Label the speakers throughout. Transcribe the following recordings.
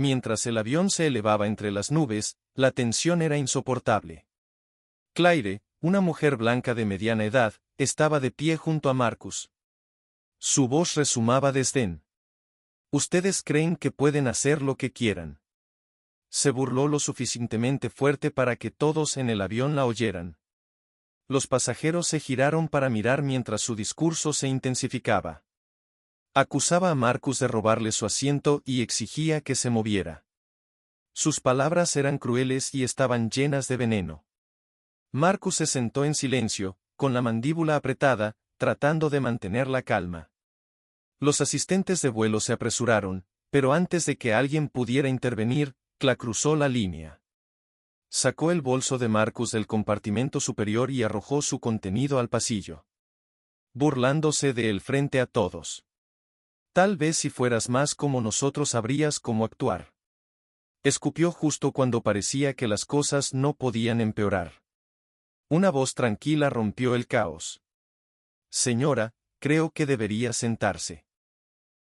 Speaker 1: Mientras el avión se elevaba entre las nubes, la tensión era insoportable. Claire, una mujer blanca de mediana edad, estaba de pie junto a Marcus. Su voz rezumaba desdén. «Ustedes creen que pueden hacer lo que quieran». Se burló lo suficientemente fuerte para que todos en el avión la oyeran. Los pasajeros se giraron para mirar mientras su discurso se intensificaba. Acusaba a Marcus de robarle su asiento y exigía que se moviera. Sus palabras eran crueles y estaban llenas de veneno. Marcus se sentó en silencio, con la mandíbula apretada, tratando de mantener la calma. Los asistentes de vuelo se apresuraron, pero antes de que alguien pudiera intervenir, Claire cruzó la línea. Sacó el bolso de Marcus del compartimento superior y arrojó su contenido al pasillo. Burlándose de él frente a todos. «Tal vez si fueras más como nosotros sabrías cómo actuar». Escupió justo cuando parecía que las cosas no podían empeorar. Una voz tranquila rompió el caos. «Señora, creo que debería sentarse»,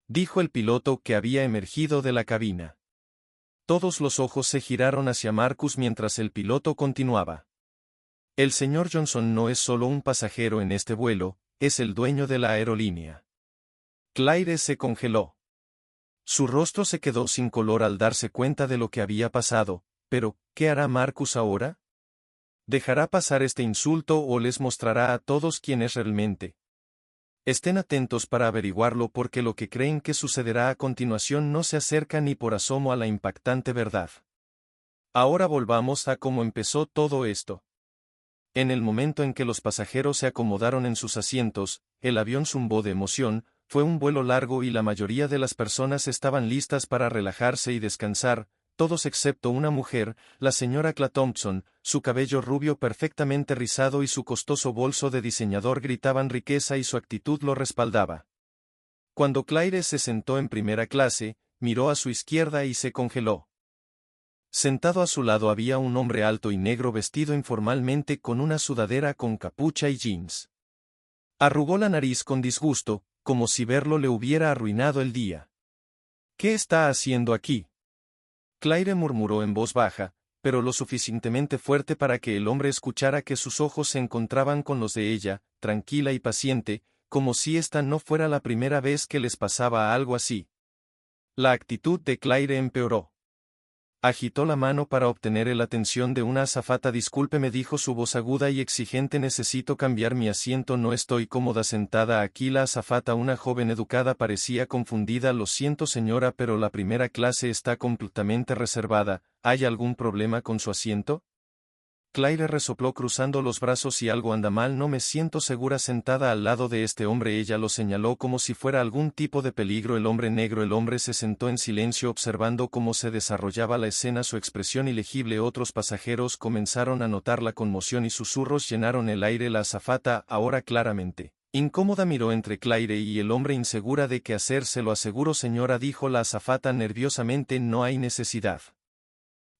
Speaker 1: dijo el piloto que había emergido de la cabina. Todos los ojos se giraron hacia Marcus mientras el piloto continuaba. «El señor Johnson no es solo un pasajero en este vuelo, es el dueño de la aerolínea». Claire se congeló. Su rostro se quedó sin color al darse cuenta de lo que había pasado, pero, ¿qué hará Marcus ahora? ¿Dejará pasar este insulto o les mostrará a todos quién es realmente? Estén atentos para averiguarlo porque lo que creen que sucederá a continuación no se acerca ni por asomo a la impactante verdad. Ahora volvamos a cómo empezó todo esto. En el momento en que los pasajeros se acomodaron en sus asientos, el avión zumbó de emoción. Fue un vuelo largo y la mayoría de las personas estaban listas para relajarse y descansar, todos excepto una mujer, la señora Claire Thompson. Su cabello rubio perfectamente rizado y su costoso bolso de diseñador gritaban riqueza y su actitud lo respaldaba. Cuando Claire se sentó en primera clase, miró a su izquierda y se congeló. Sentado a su lado había un hombre alto y negro vestido informalmente con una sudadera con capucha y jeans. Arrugó la nariz con disgusto, como si verlo le hubiera arruinado el día. «¿Qué está haciendo aquí?», Claire murmuró en voz baja, pero lo suficientemente fuerte para que el hombre escuchara que sus ojos se encontraban con los de ella, tranquila y paciente, como si esta no fuera la primera vez que les pasaba algo así. La actitud de Claire empeoró. Agitó la mano para obtener la atención de una azafata. «Discúlpeme», dijo su voz aguda y exigente, «necesito cambiar mi asiento, no estoy cómoda sentada aquí». La azafata, una joven educada, parecía confundida. «Lo siento señora, pero la primera clase está completamente reservada. ¿Hay algún problema con su asiento?». Claire resopló cruzando los brazos. «Si algo anda mal, no me siento segura sentada al lado de este hombre». Ella lo señaló como si fuera algún tipo de peligro. El hombre negro. El hombre se sentó en silencio observando cómo se desarrollaba la escena, su expresión ilegible. Otros pasajeros comenzaron a notar la conmoción y susurros llenaron el aire. La azafata, ahora claramente incómoda, miró entre Claire y el hombre, insegura de qué hacer. «Se lo aseguro señora», dijo la azafata nerviosamente, «no hay necesidad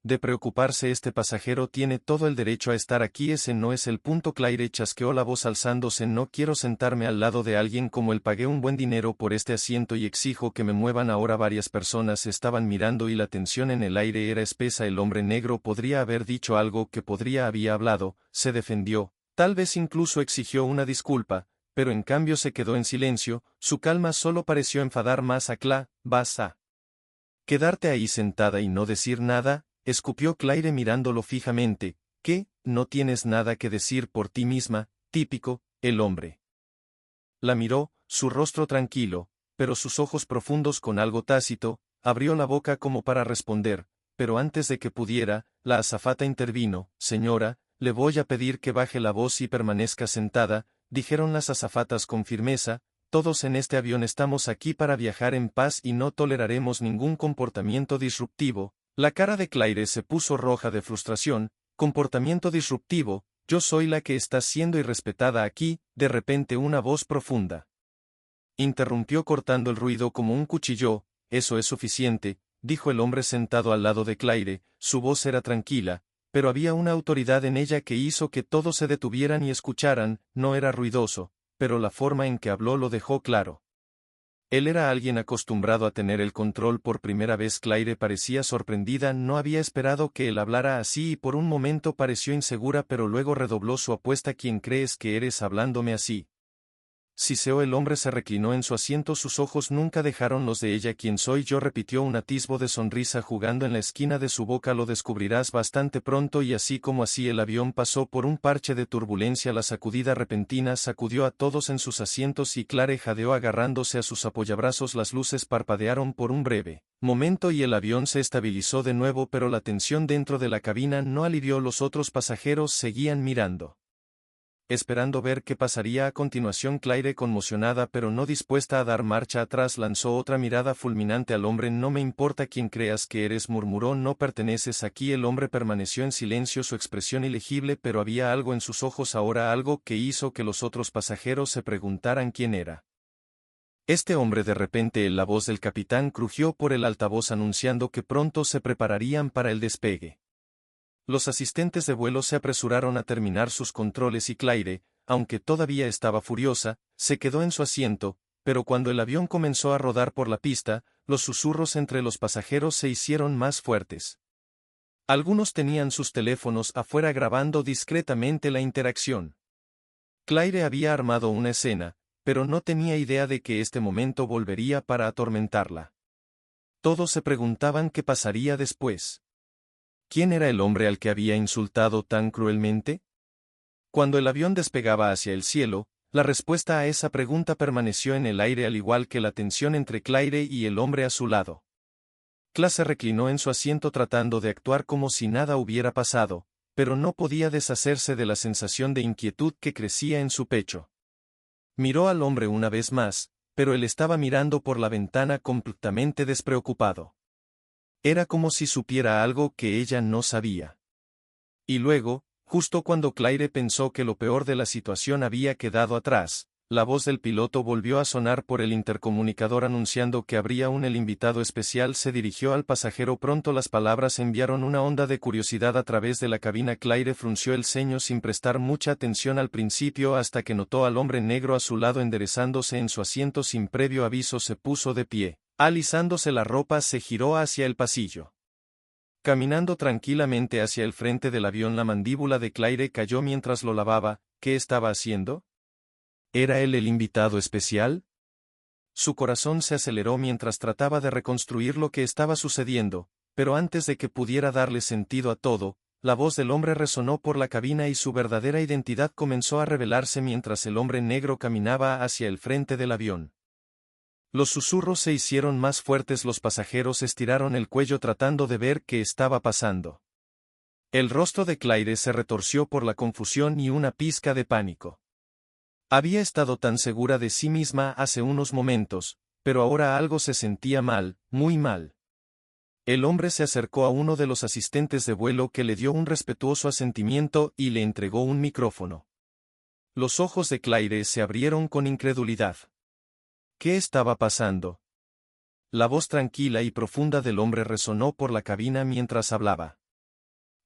Speaker 1: de preocuparse, este pasajero tiene todo el derecho a estar aquí». «Ese no es el punto». Claire chasqueó la voz alzándose. «No quiero sentarme al lado de alguien como él. Pagué un buen dinero por este asiento y exijo que me muevan ahora». Varias personas estaban mirando y la tensión en el aire era espesa. El hombre negro podría haber dicho algo, que había hablado, se defendió, tal vez incluso exigió una disculpa, pero en cambio se quedó en silencio. Su calma solo pareció enfadar más a Claire. «¿Vas a quedarte ahí sentada y no decir nada?», escupió Claire mirándolo fijamente. «¿Qué, no tienes nada que decir por ti misma?». «Típico». El hombre la miró, su rostro tranquilo, pero sus ojos profundos con algo tácito. Abrió la boca como para responder, pero antes de que pudiera, la azafata intervino. «Señora, le voy a pedir que baje la voz y permanezca sentada», dijeron las azafatas con firmeza. «Todos en este avión estamos aquí para viajar en paz y no toleraremos ningún comportamiento disruptivo». La cara de Claire se puso roja de frustración. «Comportamiento disruptivo, yo soy la que está siendo irrespetada aquí». De repente una voz profunda interrumpió cortando el ruido como un cuchillo. «Eso es suficiente», dijo el hombre sentado al lado de Claire. Su voz era tranquila, pero había una autoridad en ella que hizo que todos se detuvieran y escucharan. No era ruidoso, pero la forma en que habló lo dejó claro. Él era alguien acostumbrado a tener el control. Por primera vez Claire parecía sorprendida, no había esperado que él hablara así y por un momento pareció insegura, pero luego redobló su apuesta. ¿Quién crees que eres hablándome así? Siseo. El hombre se reclinó en su asiento, sus ojos nunca dejaron los de ella. ¿Quién soy yo? Repitió, un atisbo de sonrisa jugando en la esquina de su boca. Lo descubrirás bastante pronto. Y así como así el avión pasó por un parche de turbulencia. La sacudida repentina sacudió a todos en sus asientos y Claire jadeó agarrándose a sus apoyabrazos. Las luces parpadearon por un breve momento y el avión se estabilizó de nuevo, pero la tensión dentro de la cabina no alivió. Los otros pasajeros seguían mirando, esperando ver qué pasaría a continuación. Claire, conmocionada pero no dispuesta a dar marcha atrás, lanzó otra mirada fulminante al hombre. No me importa quién creas que eres, murmuró, no perteneces aquí. El hombre permaneció en silencio, su expresión ilegible, pero había algo en sus ojos ahora, algo que hizo que los otros pasajeros se preguntaran quién era este hombre. De repente la voz del capitán crujió por el altavoz anunciando que pronto se prepararían para el despegue. Los asistentes de vuelo se apresuraron a terminar sus controles y Claire, aunque todavía estaba furiosa, se quedó en su asiento, pero cuando el avión comenzó a rodar por la pista, los susurros entre los pasajeros se hicieron más fuertes. Algunos tenían sus teléfonos afuera grabando discretamente la interacción. Claire había armado una escena, pero no tenía idea de que este momento volvería para atormentarla. Todos se preguntaban qué pasaría después. ¿Quién era el hombre al que había insultado tan cruelmente? Cuando el avión despegaba hacia el cielo, la respuesta a esa pregunta permaneció en el aire, al igual que la tensión entre Claire y el hombre a su lado. Claire se reclinó en su asiento tratando de actuar como si nada hubiera pasado, pero no podía deshacerse de la sensación de inquietud que crecía en su pecho. Miró al hombre una vez más, pero él estaba mirando por la ventana completamente despreocupado. Era como si supiera algo que ella no sabía. Y luego, justo cuando Claire pensó que lo peor de la situación había quedado atrás, la voz del piloto volvió a sonar por el intercomunicador anunciando que habría el invitado especial. Se dirigió al pasajero. Pronto las palabras enviaron una onda de curiosidad a través de la cabina. Claire frunció el ceño sin prestar mucha atención al principio hasta que notó al hombre negro a su lado enderezándose en su asiento. Sin previo aviso se puso de pie. Alisándose la ropa se giró hacia el pasillo. Caminando tranquilamente hacia el frente del avión, la mandíbula de Claire cayó mientras lo lavaba. ¿Qué estaba haciendo? ¿Era él el invitado especial? Su corazón se aceleró mientras trataba de reconstruir lo que estaba sucediendo, pero antes de que pudiera darle sentido a todo, la voz del hombre resonó por la cabina y su verdadera identidad comenzó a revelarse mientras el hombre negro caminaba hacia el frente del avión. Los susurros se hicieron más fuertes, los pasajeros estiraron el cuello tratando de ver qué estaba pasando. El rostro de Claire se retorció por la confusión y una pizca de pánico. Había estado tan segura de sí misma hace unos momentos, pero ahora algo se sentía mal, muy mal. El hombre se acercó a uno de los asistentes de vuelo que le dio un respetuoso asentimiento y le entregó un micrófono. Los ojos de Claire se abrieron con incredulidad. ¿Qué estaba pasando? La voz tranquila y profunda del hombre resonó por la cabina mientras hablaba.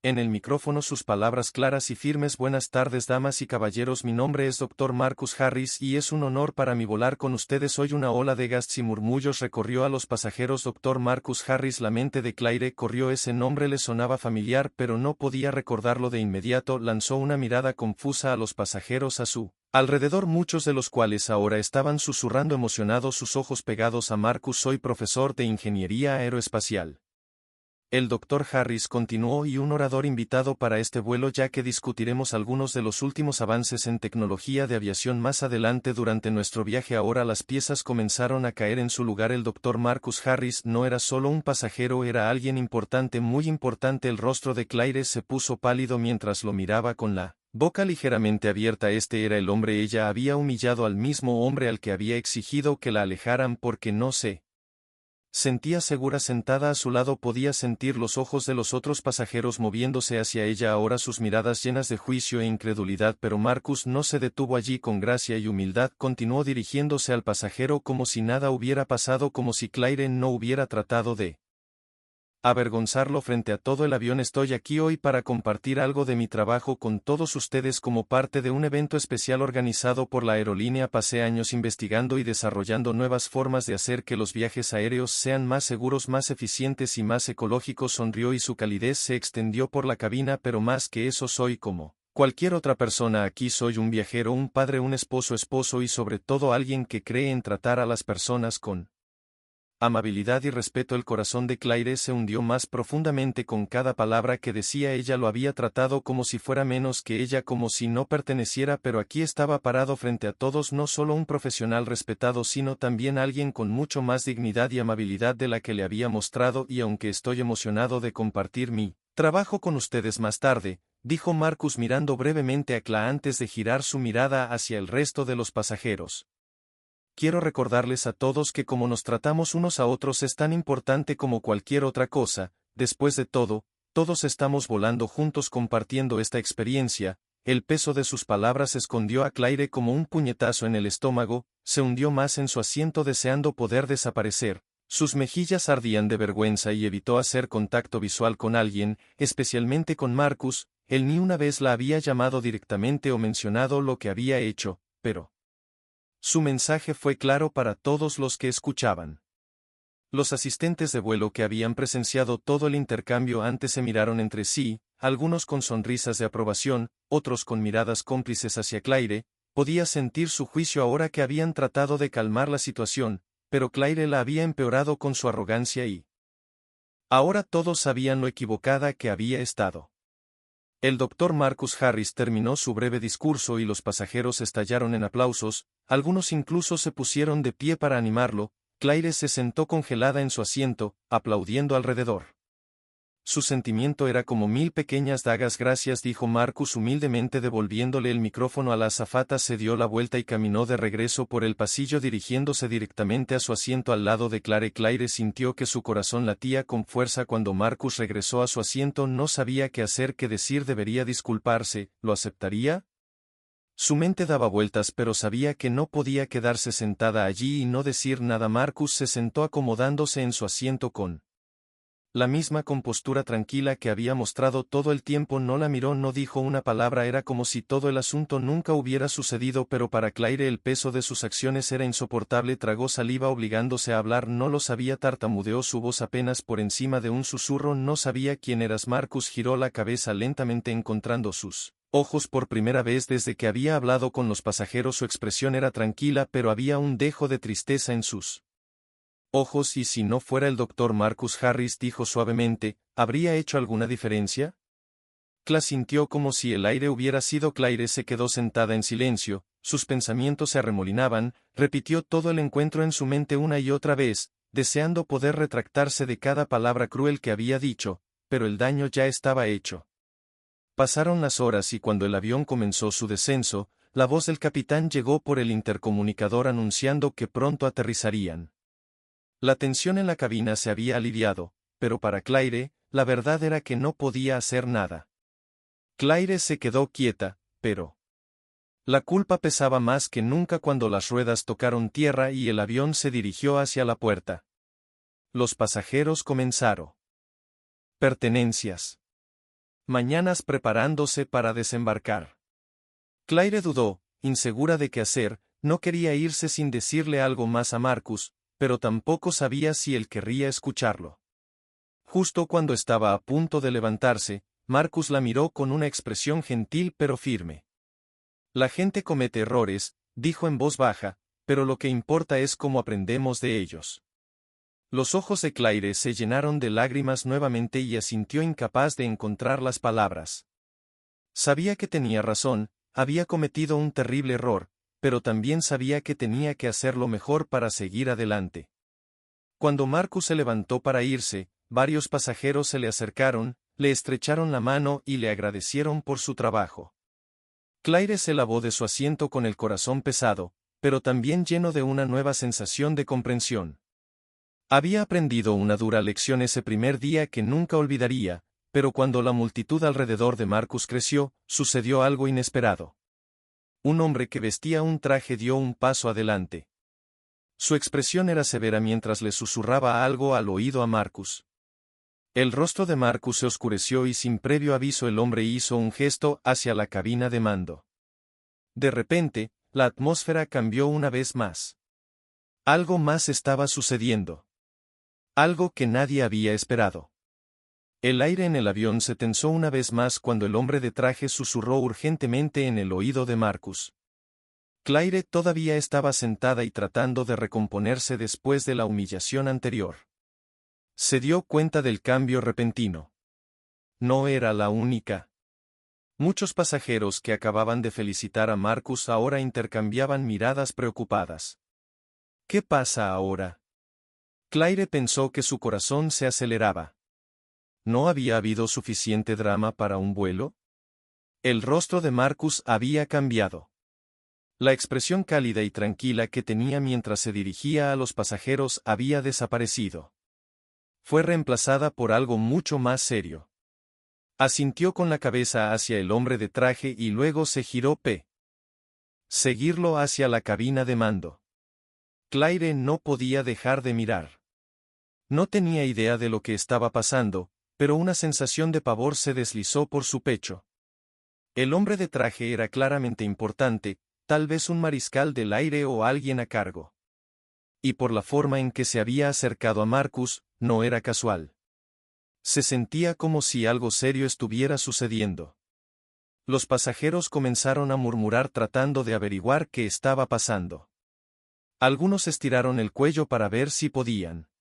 Speaker 1: En el micrófono sus palabras claras y firmes: buenas tardes damas y caballeros, mi nombre es Dr. Marcus Harris y es un honor para mí volar con ustedes hoy. Una ola de gastos y murmullos recorrió a los pasajeros. Dr. Marcus Harris, la mente de Claire corrió. Ese nombre le sonaba familiar pero no podía recordarlo de inmediato. Lanzó una mirada confusa a los pasajeros a su alrededor, muchos de los cuales ahora estaban susurrando emocionados, sus ojos pegados a Marcus. Soy profesor de ingeniería aeroespacial. El Dr. Harris continuó, y un orador invitado para este vuelo, ya que discutiremos algunos de los últimos avances en tecnología de aviación más adelante durante nuestro viaje. Ahora las piezas comenzaron a caer en su lugar. El Dr. Marcus Harris no era solo un pasajero, era alguien importante, muy importante. El rostro de Claire se puso pálido mientras lo miraba con la boca ligeramente abierta. Este era el hombre. Ella había humillado al mismo hombre al que había exigido que la alejaran porque no se sentía segura. Sentada a su lado podía sentir los ojos de los otros pasajeros moviéndose hacia ella ahora, sus miradas llenas de juicio e incredulidad, pero Marcus no se detuvo allí. Con gracia y humildad continuó dirigiéndose al pasajero como si nada hubiera pasado, como si Claire no hubiera tratado de avergonzarlo frente a todo el avión. Estoy aquí hoy para compartir algo de mi trabajo con todos ustedes como parte de un evento especial organizado por la aerolínea. Pasé años investigando y desarrollando nuevas formas de hacer que los viajes aéreos sean más seguros, más eficientes y más ecológicos. Sonrió y su calidez se extendió por la cabina. Pero más que eso, soy como cualquier otra persona aquí. Soy un viajero, un padre, un esposo y sobre todo alguien que cree en tratar a las personas con amabilidad y respeto. El corazón de Claire se hundió más profundamente con cada palabra que decía. Ella lo había tratado como si fuera menos que ella, como si no perteneciera, pero aquí estaba parado frente a todos, no solo un profesional respetado, sino también alguien con mucho más dignidad y amabilidad de la que le había mostrado. Y aunque estoy emocionado de compartir mi trabajo con ustedes más tarde, dijo Marcus mirando brevemente a Claire antes de girar su mirada hacia el resto de los pasajeros. Quiero recordarles a todos que como nos tratamos unos a otros es tan importante como cualquier otra cosa. Después de todo, todos estamos volando juntos compartiendo esta experiencia. El peso de sus palabras escondió a Claire como un puñetazo en el estómago. Se hundió más en su asiento deseando poder desaparecer. Sus mejillas ardían de vergüenza y evitó hacer contacto visual con alguien, especialmente con Marcus. Él ni una vez la había llamado directamente o mencionado lo que había hecho, pero su mensaje fue claro para todos los que escuchaban. Los asistentes de vuelo que habían presenciado todo el intercambio antes se miraron entre sí, algunos con sonrisas de aprobación, otros con miradas cómplices hacia Claire. Podía sentir su juicio ahora que habían tratado de calmar la situación, pero Claire la había empeorado con su arrogancia y ahora todos sabían lo equivocada que había estado. El doctor Marcus Harris terminó su breve discurso y los pasajeros estallaron en aplausos, algunos incluso se pusieron de pie para animarlo. Claire se sentó congelada en su asiento, aplaudiendo alrededor. Su sentimiento era como 1000 pequeñas dagas. Gracias, dijo Marcus humildemente devolviéndole el micrófono a la azafata. Se dio la vuelta y caminó de regreso por el pasillo dirigiéndose directamente a su asiento al lado de Claire. Claire sintió que su corazón latía con fuerza cuando Marcus regresó a su asiento. No sabía qué hacer, qué decir. ¿Debería disculparse? ¿Lo aceptaría? Su mente daba vueltas, pero sabía que no podía quedarse sentada allí y no decir nada. Marcus se sentó acomodándose en su asiento con la misma compostura tranquila que había mostrado todo el tiempo. No la miró, no dijo una palabra. Era como si todo el asunto nunca hubiera sucedido, pero para Claire el peso de sus acciones era insoportable. Tragó saliva obligándose a hablar. No lo sabía, tartamudeó su voz apenas por encima de un susurro. No sabía quién eras. Marcus giró la cabeza lentamente encontrando sus ojos por primera vez desde que había hablado con los pasajeros. Su expresión era tranquila, pero había un dejo de tristeza en sus ojos. ¿Y si no fuera el doctor Marcus Harris?, dijo suavemente, ¿habría hecho alguna diferencia? Claire sintió como si el aire hubiera sido. Claire se quedó sentada en silencio, sus pensamientos se arremolinaban, repitió todo el encuentro en su mente una y otra vez, deseando poder retractarse de cada palabra cruel que había dicho, pero el daño ya estaba hecho. Pasaron las horas y cuando el avión comenzó su descenso, la voz del capitán llegó por el intercomunicador anunciando que pronto aterrizarían. La tensión en la cabina se había aliviado, pero para Claire, la verdad era que no podía hacer nada. Claire se quedó quieta, pero la culpa pesaba más que nunca cuando las ruedas tocaron tierra y el avión se dirigió hacia la puerta. Los pasajeros comenzaron. Pertenencias. Mañanas preparándose para desembarcar. Claire dudó, insegura de qué hacer. No quería irse sin decirle algo más a Marcus, pero tampoco sabía si él querría escucharlo. Justo cuando estaba a punto de levantarse, Marcus la miró con una expresión gentil pero firme. La gente comete errores, dijo en voz baja, pero lo que importa es cómo aprendemos de ellos. Los ojos de Claire se llenaron de lágrimas nuevamente y asintió incapaz de encontrar las palabras. Sabía que tenía razón, había cometido un terrible error, pero también sabía que tenía que hacerlo mejor para seguir adelante. Cuando Marcus se levantó para irse, varios pasajeros se le acercaron, le estrecharon la mano y le agradecieron por su trabajo. Claire se lavó de su asiento con el corazón pesado, pero también lleno de una nueva sensación de comprensión. Había aprendido una dura lección ese primer día que nunca olvidaría, pero cuando la multitud alrededor de Marcus creció, sucedió algo inesperado. Un hombre que vestía un traje dio un paso adelante. Su expresión era severa mientras le susurraba algo al oído a Marcus. El rostro de Marcus se oscureció y sin previo aviso el hombre hizo un gesto hacia la cabina de mando. De repente, la atmósfera cambió una vez más. Algo más estaba sucediendo. Algo que nadie había esperado. El aire en el avión se tensó una vez más cuando el hombre de traje susurró urgentemente en el oído de Marcus. Claire todavía estaba sentada y tratando de recomponerse después de la humillación anterior. Se dio cuenta del cambio repentino. No era la única. Muchos pasajeros que acababan de felicitar a Marcus ahora intercambiaban miradas preocupadas. ¿Qué pasa ahora? Claire pensó que su corazón se aceleraba. ¿No había habido suficiente drama para un vuelo? El rostro de Marcus había cambiado. La expresión cálida y tranquila que tenía mientras se dirigía a los pasajeros había desaparecido. Fue reemplazada por algo mucho más serio. Asintió con la cabeza hacia el hombre de traje y luego se giró seguirlo hacia la cabina de mando. Claire no podía dejar de mirar. No tenía idea de lo que estaba pasando, pero una sensación de pavor se deslizó por su pecho. El hombre de traje era claramente importante, tal vez un mariscal del aire o alguien a cargo. Y por la forma en que se había acercado a Marcus, no era casual. Se sentía como si algo serio estuviera sucediendo. Los pasajeros comenzaron a murmurar tratando de averiguar qué estaba pasando. Algunos estiraron el cuello para ver si podían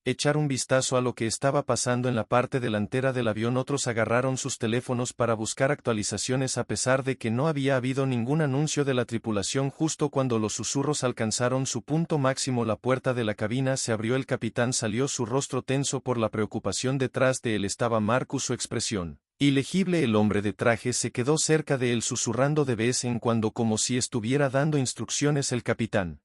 Speaker 1: echar un vistazo a lo que estaba pasando en la parte delantera del avión. Otros agarraron sus teléfonos para buscar actualizaciones a pesar de que no había habido ningún anuncio de la tripulación. Justo cuando los susurros alcanzaron su punto máximo, la puerta de la cabina se abrió. El capitán salió, su rostro tenso por la preocupación. Detrás de él estaba Marcus, su expresión ilegible. El hombre de traje se quedó cerca de él susurrando de vez en cuando como si estuviera dando instrucciones. El capitán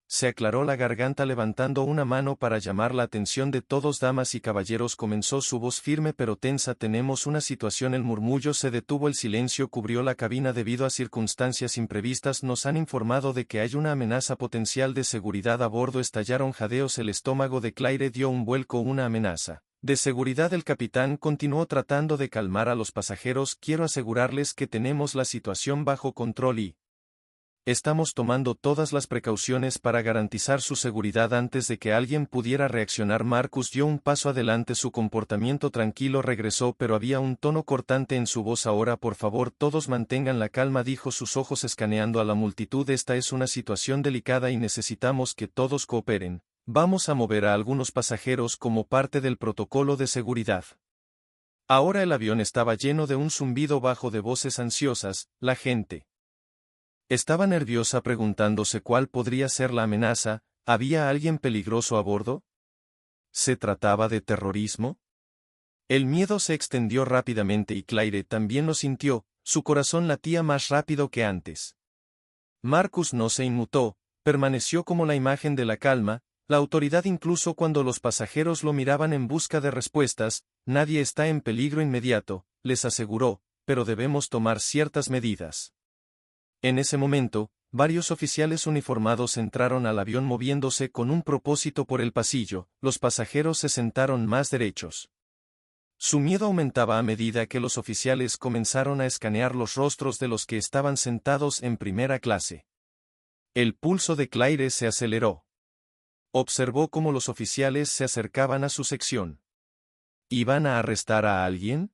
Speaker 1: se aclaró la garganta levantando una mano para llamar la atención de todos. Damas y caballeros, comenzó su voz firme pero tensa, tenemos una situación. El murmullo se detuvo, el silencio cubrió la cabina debido a circunstancias imprevistas. Nos han informado de que hay una amenaza potencial de seguridad a bordo. Estallaron jadeos, el estómago de Claire dio un vuelco. Una amenaza de seguridad. El capitán continuó tratando de calmar a los pasajeros. Quiero asegurarles que tenemos la situación bajo control y estamos tomando todas las precauciones para garantizar su seguridad. Antes de que alguien pudiera reaccionar, Marcus dio un paso adelante. Su comportamiento tranquilo regresó, pero había un tono cortante en su voz. Ahora, por favor, todos mantengan la calma, dijo, sus ojos escaneando a la multitud. Esta es una situación delicada y necesitamos que todos cooperen. Vamos a mover a algunos pasajeros como parte del protocolo de seguridad. Ahora el avión estaba lleno de un zumbido bajo de voces ansiosas. La gente estaba nerviosa preguntándose cuál podría ser la amenaza. ¿Había alguien peligroso a bordo? ¿Se trataba de terrorismo? El miedo se extendió rápidamente y Claire también lo sintió, su corazón latía más rápido que antes. Marcus no se inmutó, permaneció como la imagen de la calma, la autoridad incluso cuando los pasajeros lo miraban en busca de respuestas. Nadie está en peligro inmediato, les aseguró, pero debemos tomar ciertas medidas. En ese momento, varios oficiales uniformados entraron al avión moviéndose con un propósito por el pasillo. Los pasajeros se sentaron más derechos. Su miedo aumentaba a medida que los oficiales comenzaron a escanear los rostros de los que estaban sentados en primera clase. El pulso de Claire se aceleró. Observó cómo los oficiales se acercaban a su sección. ¿Iban a arrestar a alguien?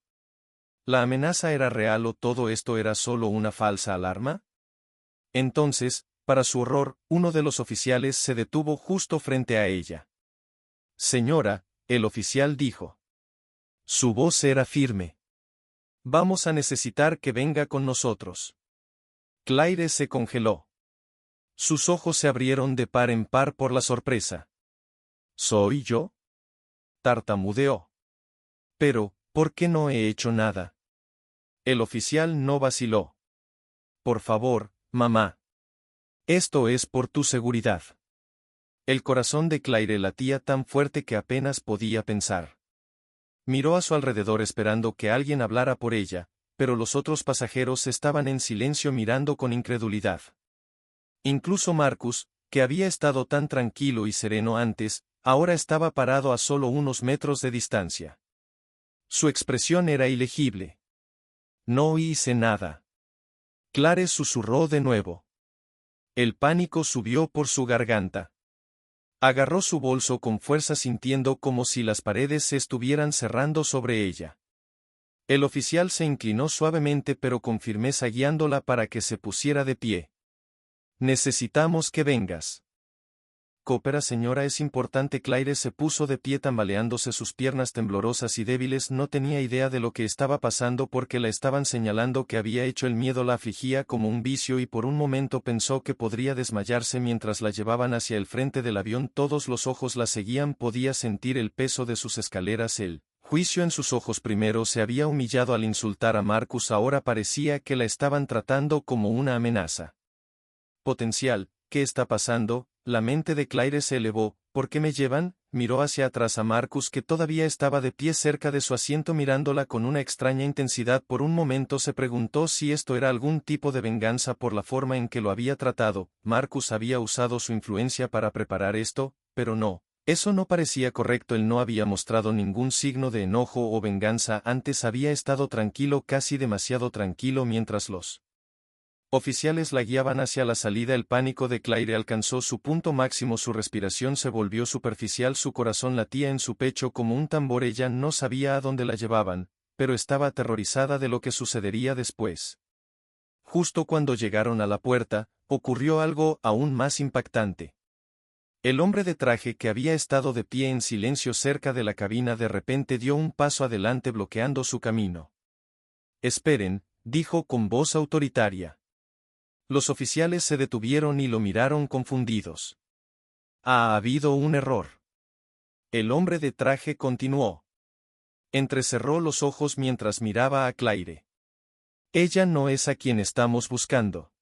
Speaker 1: ¿La amenaza era real o todo esto era solo una falsa alarma? Entonces, para su horror, uno de los oficiales se detuvo justo frente a ella. Señora, el oficial dijo. Su voz era firme. Vamos a necesitar que venga con nosotros. Claire se congeló. Sus ojos se abrieron de par en par por la sorpresa. ¿Soy yo? Tartamudeó. Pero, ¿por qué no he hecho nada? El oficial no vaciló. Por favor, mamá. Esto es por tu seguridad. El corazón de Claire latía tan fuerte que apenas podía pensar. Miró a su alrededor esperando que alguien hablara por ella, pero los otros pasajeros estaban en silencio mirando con incredulidad. Incluso Marcus, que había estado tan tranquilo y sereno antes, ahora estaba parado a solo unos metros de distancia. Su expresión era ilegible. No hice nada. Claire susurró de nuevo. El pánico subió por su garganta. Agarró su bolso con fuerza sintiendo como si las paredes se estuvieran cerrando sobre ella. El oficial se inclinó suavemente pero con firmeza guiándola para que se pusiera de pie. Necesitamos que vengas. Coopera señora, es importante. Claire se puso de pie tambaleándose, sus piernas temblorosas y débiles. No tenía idea de lo que estaba pasando porque la estaban señalando que había hecho. El miedo la afligía como un vicio y por un momento pensó que podría desmayarse mientras la llevaban hacia el frente del avión. Todos los ojos la seguían, podía sentir el peso de sus escaleras. El juicio en sus ojos. Primero se había humillado al insultar a Marcus, ahora parecía que la estaban tratando como una amenaza potencial. ¿Qué está pasando? La mente de Claire se elevó. ¿Por qué me llevan? Miró hacia atrás a Marcus, que todavía estaba de pie cerca de su asiento mirándola con una extraña intensidad. Por un momento se preguntó si esto era algún tipo de venganza por la forma en que lo había tratado. Marcus había usado su influencia para preparar esto, pero no. Eso no parecía correcto. Él no había mostrado ningún signo de enojo o venganza, antes había estado tranquilo, casi demasiado tranquilo mientras los oficiales la guiaban hacia la salida. El pánico de Claire alcanzó su punto máximo, su respiración se volvió superficial, su corazón latía en su pecho como un tambor. Ella no sabía a dónde la llevaban, pero estaba aterrorizada de lo que sucedería después. Justo cuando llegaron a la puerta, ocurrió algo aún más impactante. El hombre de traje que había estado de pie en silencio cerca de la cabina de repente dio un paso adelante bloqueando su camino. «Esperen», dijo con voz autoritaria. Los oficiales se detuvieron y lo miraron confundidos. «Ha habido un error». El hombre de traje continuó. Entrecerró los ojos mientras miraba a Claire. «Ella no es a quien estamos buscando».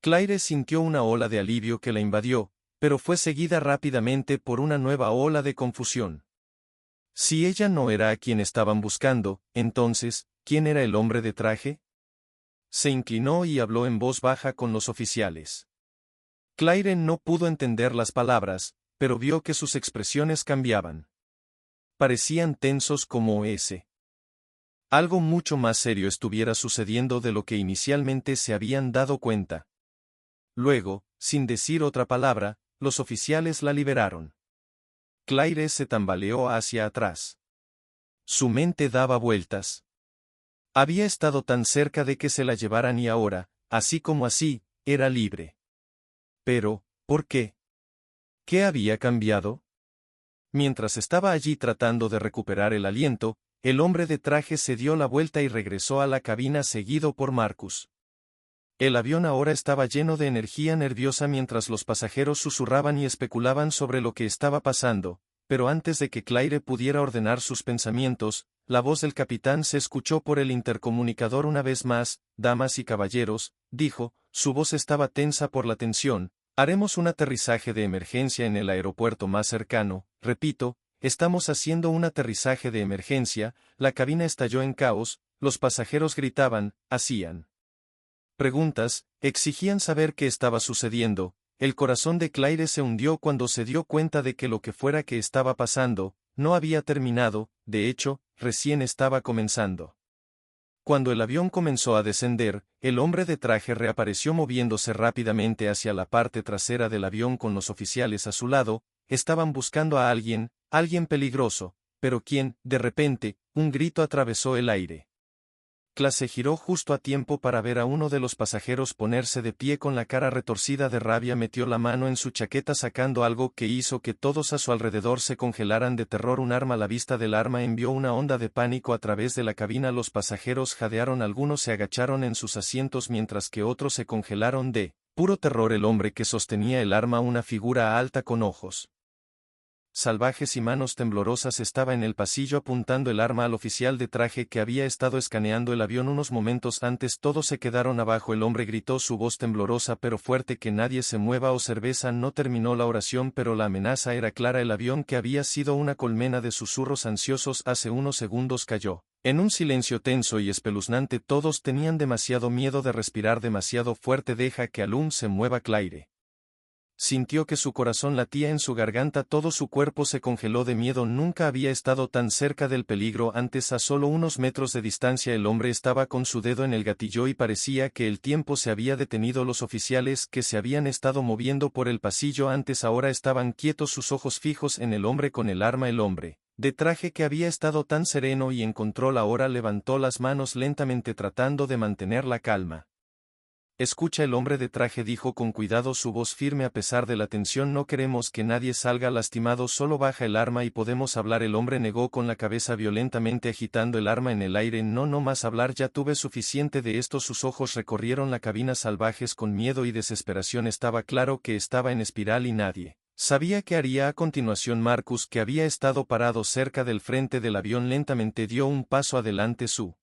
Speaker 1: Claire sintió una ola de alivio que la invadió, pero fue seguida rápidamente por una nueva ola de confusión. Si ella no era a quien estaban buscando, entonces, ¿quién era el hombre de traje? Se inclinó y habló en voz baja con los oficiales. Claire no pudo entender las palabras, pero vio que sus expresiones cambiaban. Parecían tensos como ese. Algo mucho más serio estuviera sucediendo de lo que inicialmente se habían dado cuenta. Luego, sin decir otra palabra, los oficiales la liberaron. Claire se tambaleó hacia atrás. Su mente daba vueltas. Había estado tan cerca de que se la llevaran y ahora, así como así, era libre. Pero, ¿por qué? ¿Qué había cambiado? Mientras estaba allí tratando de recuperar el aliento, el hombre de traje se dio la vuelta y regresó a la cabina seguido por Marcus. El avión ahora estaba lleno de energía nerviosa mientras los pasajeros susurraban y especulaban sobre lo que estaba pasando, pero antes de que Claire pudiera ordenar sus pensamientos, la voz del capitán se escuchó por el intercomunicador una vez más. «Damas y caballeros», dijo, su voz estaba tensa por la tensión, «haremos un aterrizaje de emergencia en el aeropuerto más cercano. Repito, estamos haciendo un aterrizaje de emergencia». La cabina estalló en caos, los pasajeros gritaban, hacían preguntas, exigían saber qué estaba sucediendo. El corazón de Claire se hundió cuando se dio cuenta de que lo que fuera que estaba pasando, no había terminado, de hecho, recién estaba comenzando. Cuando el avión comenzó a descender, el hombre de traje reapareció moviéndose rápidamente hacia la parte trasera del avión con los oficiales a su lado. Estaban buscando a alguien, alguien peligroso, pero ¿quién? De repente, un grito atravesó el aire. Claire se giró justo a tiempo para ver a uno de los pasajeros ponerse de pie con la cara retorcida de rabia. Metió la mano en su chaqueta sacando algo que hizo que todos a su alrededor se congelaran de terror. Un arma. La vista del arma envió una onda de pánico a través de la cabina. Los pasajeros jadearon, algunos se agacharon en sus asientos mientras que otros se congelaron de puro terror. El hombre que sostenía el arma, una figura alta con ojos salvajes y manos temblorosas, estaba en el pasillo apuntando el arma al oficial de traje que había estado escaneando el avión unos momentos antes. Todos se quedaron abajo. El hombre gritó, su voz temblorosa pero fuerte, que nadie se mueva o cerveza. No terminó la oración, pero la amenaza era clara. El avión, que había sido una colmena de susurros ansiosos hace unos segundos, cayó en un silencio tenso y espeluznante. Todos tenían demasiado miedo de respirar demasiado fuerte. «Deja que Alum se mueva, Claire». Sintió que su corazón latía en su garganta, todo su cuerpo se congeló de miedo. Nunca había estado tan cerca del peligro antes. A solo unos metros de distancia el hombre estaba con su dedo en el gatillo y parecía que el tiempo se había detenido. Los oficiales que se habían estado moviendo por el pasillo antes ahora estaban quietos, sus ojos fijos en el hombre con el arma. El hombre de traje, que había estado tan sereno y en control, ahora levantó las manos lentamente tratando de mantener la calma. Escucha, el hombre de traje dijo con cuidado, su voz firme a pesar de la tensión. No queremos que nadie salga lastimado, solo baja el arma y podemos hablar. El hombre negó con la cabeza violentamente agitando el arma en el aire. No más hablar, ya tuve suficiente de esto. Sus ojos recorrieron la cabina salvajes con miedo y desesperación. Estaba claro que estaba en espiral y nadie sabía qué haría a continuación. Marcus, que había estado parado cerca del frente del avión, lentamente dio un paso adelante. Su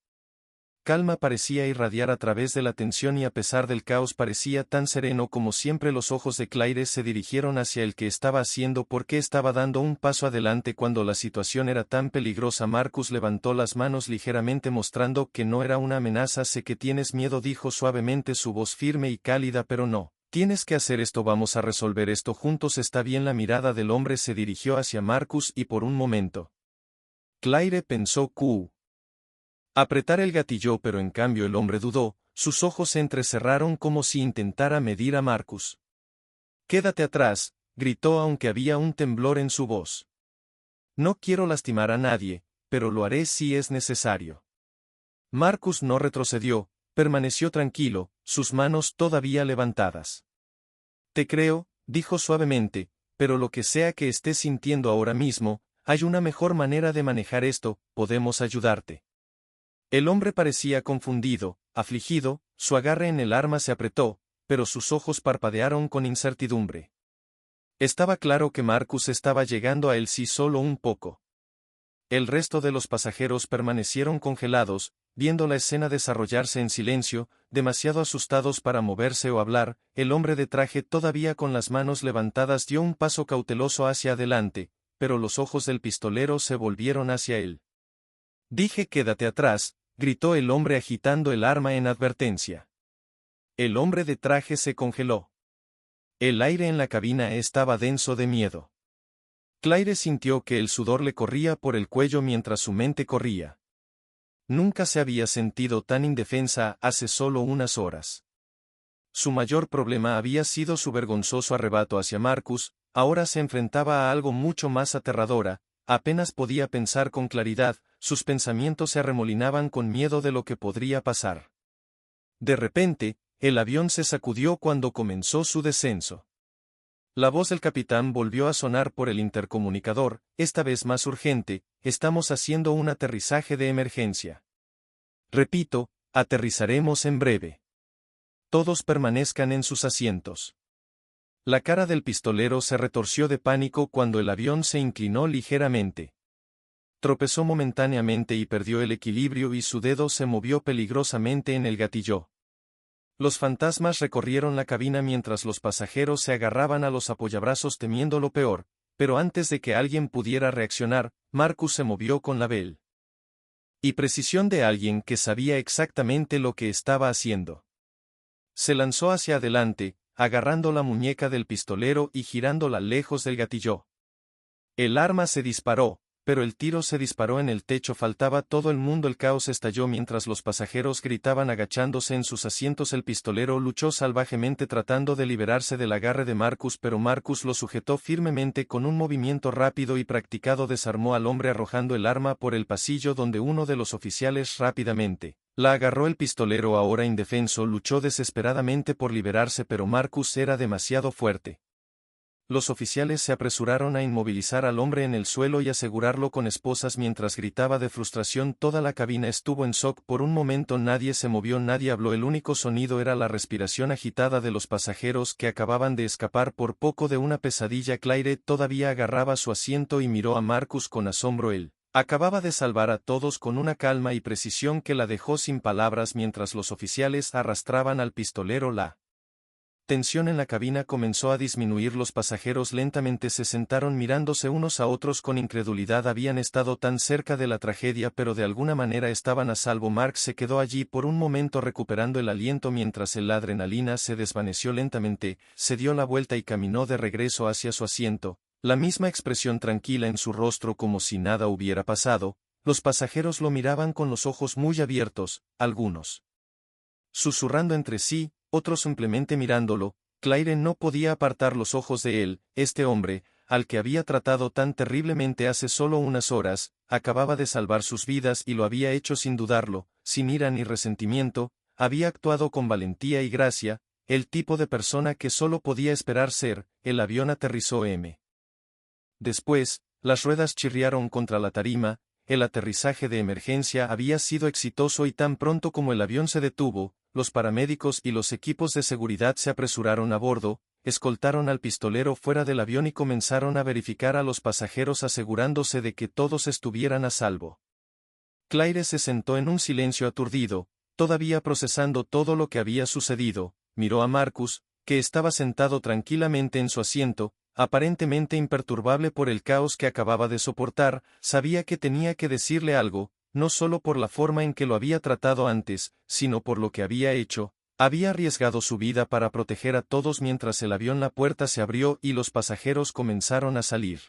Speaker 1: calma parecía irradiar a través de la tensión y a pesar del caos parecía tan sereno como siempre. Los ojos de Claire se dirigieron hacia el que estaba haciendo. ¿Por qué estaba dando un paso adelante cuando la situación era tan peligrosa? Marcus levantó las manos ligeramente mostrando que no era una amenaza. Sé que tienes miedo, dijo suavemente, su voz firme y cálida, pero no tienes que hacer esto, vamos a resolver esto juntos, está bien. La mirada del hombre se dirigió hacia Marcus y por un momento Claire pensó apretar el gatillo, pero en cambio el hombre dudó, sus ojos se entrecerraron como si intentara medir a Marcus. «Quédate atrás», gritó aunque había un temblor en su voz. «No quiero lastimar a nadie, pero lo haré si es necesario». Marcus no retrocedió, permaneció tranquilo, sus manos todavía levantadas. «Te creo», dijo suavemente, «pero lo que sea que estés sintiendo ahora mismo, hay una mejor manera de manejar esto, podemos ayudarte». El hombre parecía confundido, afligido, su agarre en el arma se apretó, pero sus ojos parpadearon con incertidumbre. Estaba claro que Marcus estaba llegando a él, sí, solo un poco. El resto de los pasajeros permanecieron congelados, viendo la escena desarrollarse en silencio, demasiado asustados para moverse o hablar. El hombre de traje, todavía con las manos levantadas, dio un paso cauteloso hacia adelante, pero los ojos del pistolero se volvieron hacia él. «Dije quédate atrás», gritó el hombre agitando el arma en advertencia. El hombre de traje se congeló. El aire en la cabina estaba denso de miedo. Claire sintió que el sudor le corría por el cuello mientras su mente corría. Nunca se había sentido tan indefensa hace solo unas horas. Su mayor problema había sido su vergonzoso arrebato hacia Marcus, ahora se enfrentaba a algo mucho más aterradora. Apenas podía pensar con claridad, sus pensamientos se arremolinaban con miedo de lo que podría pasar. De repente, el avión se sacudió cuando comenzó su descenso. La voz del capitán volvió a sonar por el intercomunicador, esta vez más urgente: «Estamos haciendo un aterrizaje de emergencia. Repito, aterrizaremos en breve. Todos permanezcan en sus asientos». La cara del pistolero se retorció de pánico cuando el avión se inclinó ligeramente. Tropezó momentáneamente y perdió el equilibrio y su dedo se movió peligrosamente en el gatillo. Los fantasmas recorrieron la cabina mientras los pasajeros se agarraban a los apoyabrazos temiendo lo peor, pero antes de que alguien pudiera reaccionar, Marcus se movió con la vel y precisión de alguien que sabía exactamente lo que estaba haciendo. Se lanzó hacia adelante, agarrando la muñeca del pistolero y girándola lejos del gatillo. El arma se disparó, pero el tiro se disparó en el techo. Faltaba todo el mundo. El caos estalló mientras los pasajeros gritaban agachándose en sus asientos. El pistolero luchó salvajemente tratando de liberarse del agarre de Marcus, pero Marcus lo sujetó firmemente. Con un movimiento rápido y practicado desarmó al hombre arrojando el arma por el pasillo donde uno de los oficiales rápidamente la agarró. El pistolero, ahora indefenso, luchó desesperadamente por liberarse, pero Marcus era demasiado fuerte. Los oficiales se apresuraron a inmovilizar al hombre en el suelo y asegurarlo con esposas mientras gritaba de frustración. Toda la cabina estuvo en shock por un momento. Nadie se movió, nadie habló. El único sonido era la respiración agitada de los pasajeros que acababan de escapar por poco de una pesadilla. Claire todavía agarraba su asiento y miró a Marcus con asombro. Él acababa de salvar a todos con una calma y precisión que la dejó sin palabras mientras los oficiales arrastraban al pistolero. La Tensión en la cabina comenzó a disminuir. Los pasajeros lentamente se sentaron mirándose unos a otros con incredulidad. Habían estado tan cerca de la tragedia, pero de alguna manera estaban a salvo. Mark se quedó allí por un momento recuperando el aliento mientras la adrenalina se desvaneció lentamente, se dio la vuelta y caminó de regreso hacia su asiento, la misma expresión tranquila en su rostro como si nada hubiera pasado. Los pasajeros lo miraban con los ojos muy abiertos, algunos susurrando entre sí, otros simplemente mirándolo. Claire no podía apartar los ojos de él. Este hombre, al que había tratado tan terriblemente hace solo unas horas, acababa de salvar sus vidas y lo había hecho sin dudarlo, sin ira ni resentimiento, había actuado con valentía y gracia, el tipo de persona que solo podía esperar ser. El avión aterrizó Después, las ruedas chirriaron contra la tarima. El aterrizaje de emergencia había sido exitoso y tan pronto como el avión se detuvo, los paramédicos y los equipos de seguridad se apresuraron a bordo, escoltaron al pistolero fuera del avión y comenzaron a verificar a los pasajeros asegurándose de que todos estuvieran a salvo. Claire se sentó en un silencio aturdido, todavía procesando todo lo que había sucedido, miró a Marcus, que estaba sentado tranquilamente en su asiento, aparentemente imperturbable por el caos que acababa de soportar. Sabía que tenía que decirle algo, no solo por la forma en que lo había tratado antes, sino por lo que había hecho. Había arriesgado su vida para proteger a todos. Mientras el avión, la puerta se abrió y los pasajeros comenzaron a salir.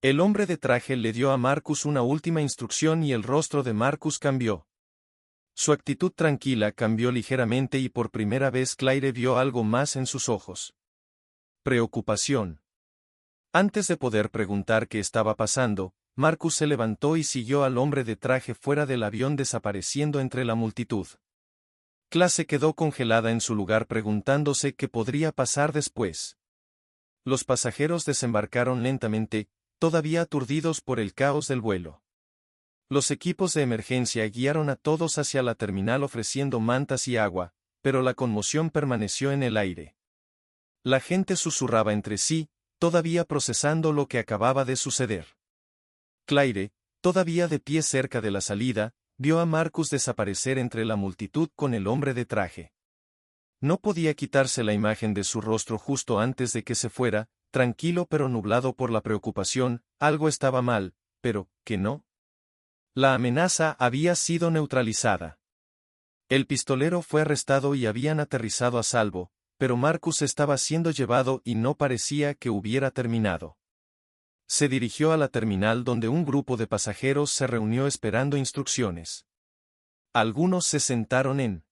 Speaker 1: El hombre de traje le dio a Marcus una última instrucción y el rostro de Marcus cambió. Su actitud tranquila cambió ligeramente y por primera vez Claire vio algo más en sus ojos. Preocupación. Antes de poder preguntar qué estaba pasando, Marcus se levantó y siguió al hombre de traje fuera del avión, desapareciendo entre la multitud. Claire se quedó congelada en su lugar preguntándose qué podría pasar después. Los pasajeros desembarcaron lentamente, todavía aturdidos por el caos del vuelo. Los equipos de emergencia guiaron a todos hacia la terminal ofreciendo mantas y agua, pero la conmoción permaneció en el aire. La gente susurraba entre sí, todavía procesando lo que acababa de suceder. Claire, todavía de pie cerca de la salida, vio a Marcus desaparecer entre la multitud con el hombre de traje. No podía quitarse la imagen de su rostro justo antes de que se fuera, tranquilo pero nublado por la preocupación. Algo estaba mal, pero, ¿qué no? La amenaza había sido neutralizada. El pistolero fue arrestado y habían aterrizado a salvo, pero Marcus estaba siendo llevado y no parecía que hubiera terminado. Se dirigió a la terminal donde un grupo de pasajeros se reunió esperando instrucciones. Algunos se sentaron en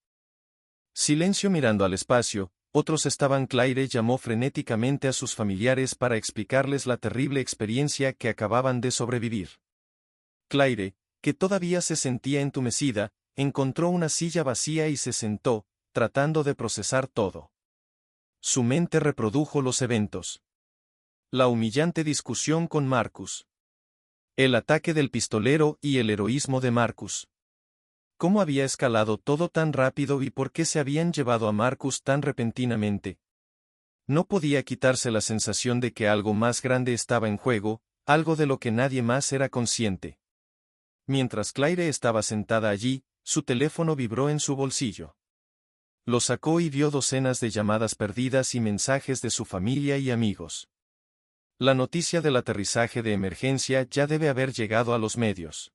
Speaker 1: silencio mirando al espacio, otros estaban. Claire llamó frenéticamente a sus familiares para explicarles la terrible experiencia que acababan de sobrevivir. Claire, que todavía se sentía entumecida, encontró una silla vacía y se sentó, tratando de procesar todo. Su mente reprodujo los eventos. La humillante discusión con Marcus. El ataque del pistolero y el heroísmo de Marcus. ¿Cómo había escalado todo tan rápido y por qué se habían llevado a Marcus tan repentinamente? No podía quitarse la sensación de que algo más grande estaba en juego, algo de lo que nadie más era consciente. Mientras Claire estaba sentada allí, su teléfono vibró en su bolsillo. Lo sacó y vio docenas de llamadas perdidas y mensajes de su familia y amigos. La noticia del aterrizaje de emergencia ya debe haber llegado a los medios.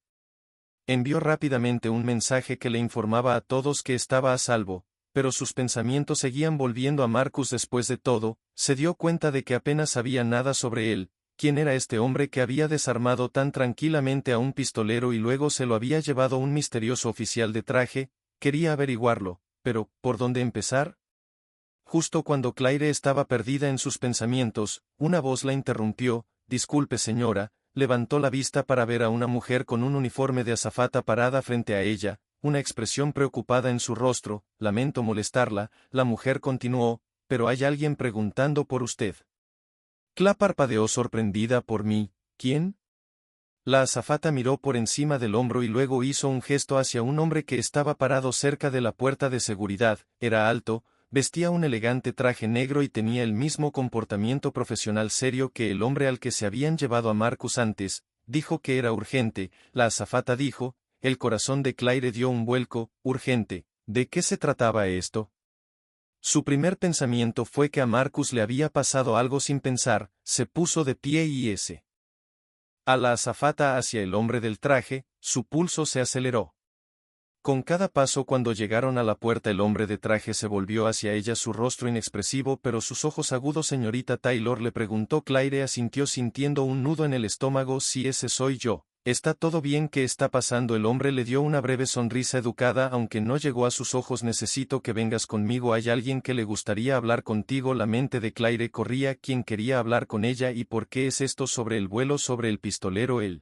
Speaker 1: Envió rápidamente un mensaje que le informaba a todos que estaba a salvo, pero sus pensamientos seguían volviendo a Marcus. Después de todo, se dio cuenta de que apenas sabía nada sobre él. ¿Quién era este hombre que había desarmado tan tranquilamente a un pistolero y luego se lo había llevado un misterioso oficial de traje? Quería averiguarlo, pero, ¿por dónde empezar? Justo cuando Claire estaba perdida en sus pensamientos, una voz la interrumpió. Disculpe señora, levantó la vista para ver a una mujer con un uniforme de azafata parada frente a ella, una expresión preocupada en su rostro. Lamento molestarla, la mujer continuó, pero hay alguien preguntando por usted. Claire parpadeó sorprendida. ¿Por mí? ¿Quién? La azafata miró por encima del hombro y luego hizo un gesto hacia un hombre que estaba parado cerca de la puerta de seguridad. Era alto, vestía un elegante traje negro y tenía el mismo comportamiento profesional serio que el hombre al que se habían llevado a Marcus antes. Dijo que era urgente. La azafata dijo. El corazón de Claire dio un vuelco. Urgente. ¿De qué se trataba esto? Su primer pensamiento fue que a Marcus le había pasado algo sin pensar, se puso de pie y a la azafata hacia el hombre del traje, su pulso se aceleró. Con cada paso cuando llegaron a la puerta el hombre de traje se volvió hacia ella, su rostro inexpresivo pero sus ojos agudos. Señorita Taylor, le preguntó. Claire asintió sintiendo un nudo en el estómago. Si ese soy yo. ¿Está todo bien? ¿Qué está pasando? El hombre le dio una breve sonrisa educada aunque no llegó a sus ojos. Necesito que vengas conmigo. Hay alguien que le gustaría hablar contigo. La mente de Claire corría. ¿Quién quería hablar con ella y por qué es esto? Sobre el vuelo sobre el pistolero. El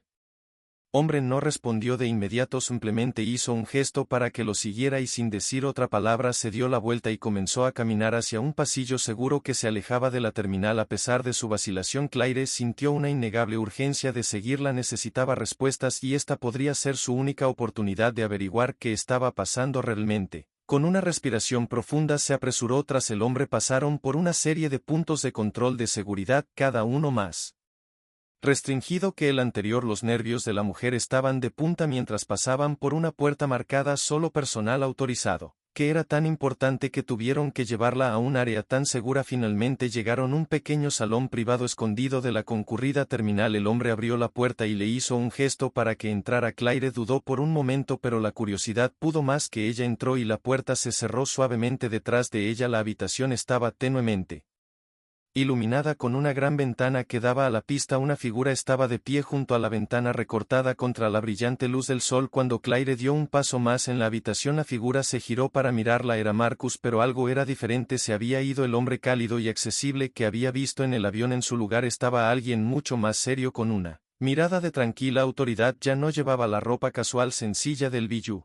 Speaker 1: hombre no respondió de inmediato, simplemente hizo un gesto para que lo siguiera y sin decir otra palabra se dio la vuelta y comenzó a caminar hacia un pasillo seguro que se alejaba de la terminal. A pesar de su vacilación, Claire sintió una innegable urgencia de seguirla. Necesitaba respuestas y esta podría ser su única oportunidad de averiguar qué estaba pasando realmente. Con una respiración profunda se apresuró tras el hombre. Pasaron por una serie de puntos de control de seguridad, cada uno más restringido que el anterior. Los nervios de la mujer estaban de punta mientras pasaban por una puerta marcada solo personal autorizado, que era tan importante que tuvieron que llevarla a un área tan segura. Finalmente llegaron a un pequeño salón privado escondido de la concurrida terminal. El hombre abrió la puerta y le hizo un gesto para que entrara. Claire dudó por un momento pero la curiosidad pudo más que ella. Entró y la puerta se cerró suavemente detrás de ella. La habitación estaba tenuemente iluminada con una gran ventana que daba a la pista. Una figura estaba de pie junto a la ventana recortada contra la brillante luz del sol. Cuando Claire dio un paso más en la habitación la figura se giró para mirarla. Era Marcus, pero algo era diferente. Se había ido el hombre cálido y accesible que había visto en el avión. En su lugar estaba alguien mucho más serio con una mirada de tranquila autoridad. Ya no llevaba la ropa casual sencilla del Bijou.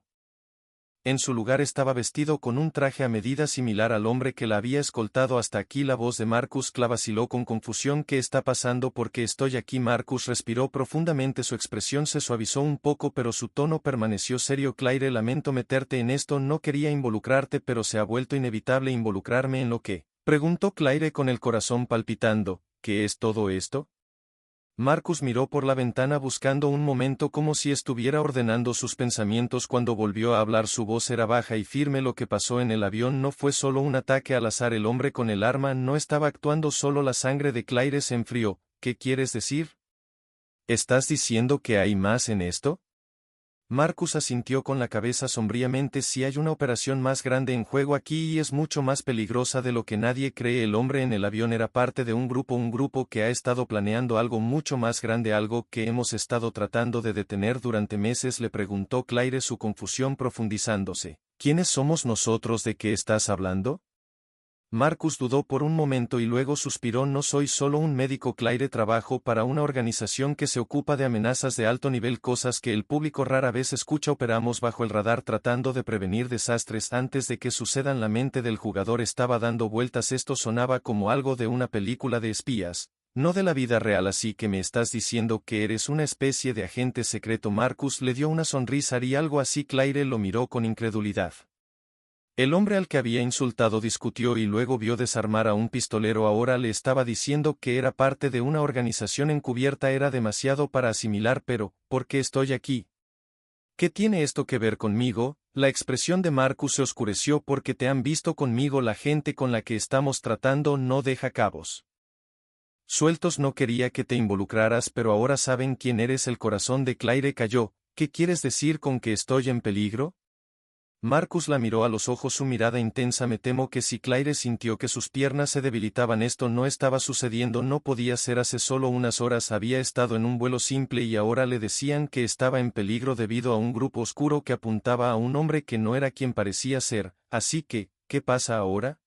Speaker 1: En su lugar estaba vestido con un traje a medida similar al hombre que la había escoltado hasta aquí. La voz de Marcus vaciló con confusión. ¿Qué está pasando? ¿Por qué estoy aquí? Marcus respiró profundamente. Su expresión se suavizó un poco pero su tono permaneció serio. Claire, lamento meterte en esto. No quería involucrarte pero se ha vuelto inevitable involucrarme en lo que. Preguntó Claire con el corazón palpitando. ¿Qué es todo esto? Marcus miró por la ventana buscando un momento como si estuviera ordenando sus pensamientos. Cuando volvió a hablar su voz era baja y firme. Lo que pasó en el avión no fue solo un ataque al azar. El hombre con el arma no estaba actuando solo. La sangre de Claire se enfrió. ¿Qué quieres decir? ¿Estás diciendo que hay más en esto? Marcus asintió con la cabeza sombríamente. Si hay una operación más grande en juego aquí y es mucho más peligrosa de lo que nadie cree. El hombre en el avión era parte de un grupo que ha estado planeando algo mucho más grande, algo que hemos estado tratando de detener durante meses. Le preguntó Claire, su confusión profundizándose. ¿Quiénes somos nosotros? ¿De qué estás hablando? Marcus dudó por un momento y luego suspiró. No soy solo un médico. Claire, trabajo para una organización que se ocupa de amenazas de alto nivel, cosas que el público rara vez escucha. Operamos bajo el radar tratando de prevenir desastres antes de que sucedan. La mente del jugador estaba dando vueltas. Esto sonaba como algo de una película de espías, no de la vida real. Así que me estás diciendo que eres una especie de agente secreto. Marcus le dio una sonrisa. ¿Y algo así? Claire lo miró con incredulidad. El hombre al que había insultado discutió y luego vio desarmar a un pistolero. Ahora le estaba diciendo que era parte de una organización encubierta. Era demasiado para asimilar. Pero, ¿por qué estoy aquí? ¿Qué tiene esto que ver conmigo? La expresión de Marcus se oscureció. Porque te han visto conmigo. La gente con la que estamos tratando no deja cabos sueltos. No quería que te involucraras pero ahora saben quién eres. El corazón de Claire cayó. ¿Qué quieres decir con que estoy en peligro? Marcus la miró a los ojos, su mirada intensa. Me temo que si Claire sintió que sus piernas se debilitaban. Esto no estaba sucediendo, no podía ser. Hace solo unas horas había estado en un vuelo simple y ahora le decían que estaba en peligro debido a un grupo oscuro que apuntaba a un hombre que no era quien parecía ser. Así que, ¿qué pasa ahora?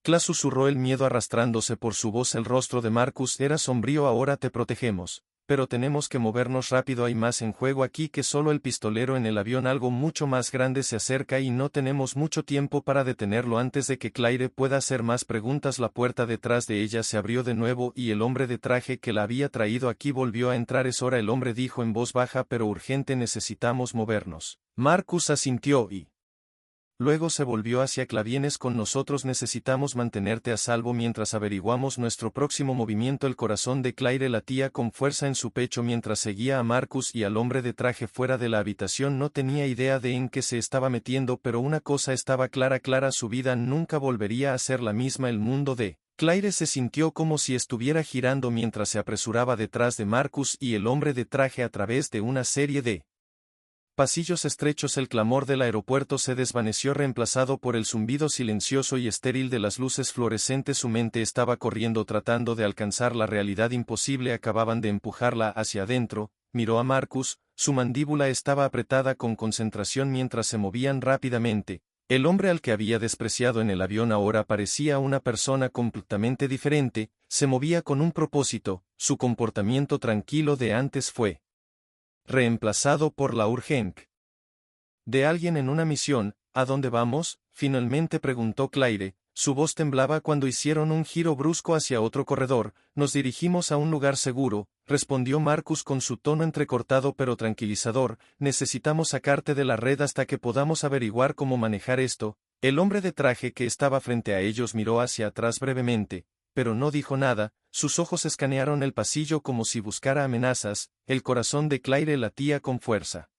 Speaker 1: Claire susurró, el miedo arrastrándose por su voz. El rostro de Marcus era sombrío. Ahora te protegemos. Pero tenemos que movernos rápido. Hay más en juego aquí que solo el pistolero en el avión. Algo mucho más grande se acerca y no tenemos mucho tiempo para detenerlo. Antes de que Claire pueda hacer más preguntas, la puerta detrás de ella se abrió de nuevo y el hombre de traje que la había traído aquí volvió a entrar. Es hora, el hombre dijo en voz baja pero urgente. Necesitamos movernos. Marcus asintió y Luego se volvió hacia Clavienes con nosotros necesitamos mantenerte a salvo mientras averiguamos nuestro próximo movimiento. El corazón de Claire latía con fuerza en su pecho mientras seguía a Marcus y al hombre de traje fuera de la habitación. No tenía idea de en qué se estaba metiendo, pero una cosa estaba clara, su vida nunca volvería a ser la misma. El mundo de Claire se sintió como si estuviera girando mientras se apresuraba detrás de Marcus y el hombre de traje a través de una serie de pasillos estrechos. El clamor del aeropuerto se desvaneció reemplazado por el zumbido silencioso y estéril de las luces fluorescentes. Su mente estaba corriendo tratando de alcanzar la realidad imposible. Acababan de empujarla hacia adentro. Miró a Marcus, su mandíbula estaba apretada con concentración mientras se movían rápidamente. El hombre al que había despreciado en el avión ahora parecía una persona completamente diferente, se movía con un propósito, su comportamiento tranquilo de antes fue reemplazado por la urgencia de alguien en una misión. ¿A dónde vamos? Finalmente preguntó Claire, su voz temblaba cuando hicieron un giro brusco hacia otro corredor. Nos dirigimos a un lugar seguro, respondió Marcus con su tono entrecortado pero tranquilizador. Necesitamos sacarte de la red hasta que podamos averiguar cómo manejar esto. El hombre de traje que estaba frente a ellos miró hacia atrás brevemente, pero no dijo nada. Sus ojos escanearon el pasillo como si buscara amenazas. El corazón de Claire latía con fuerza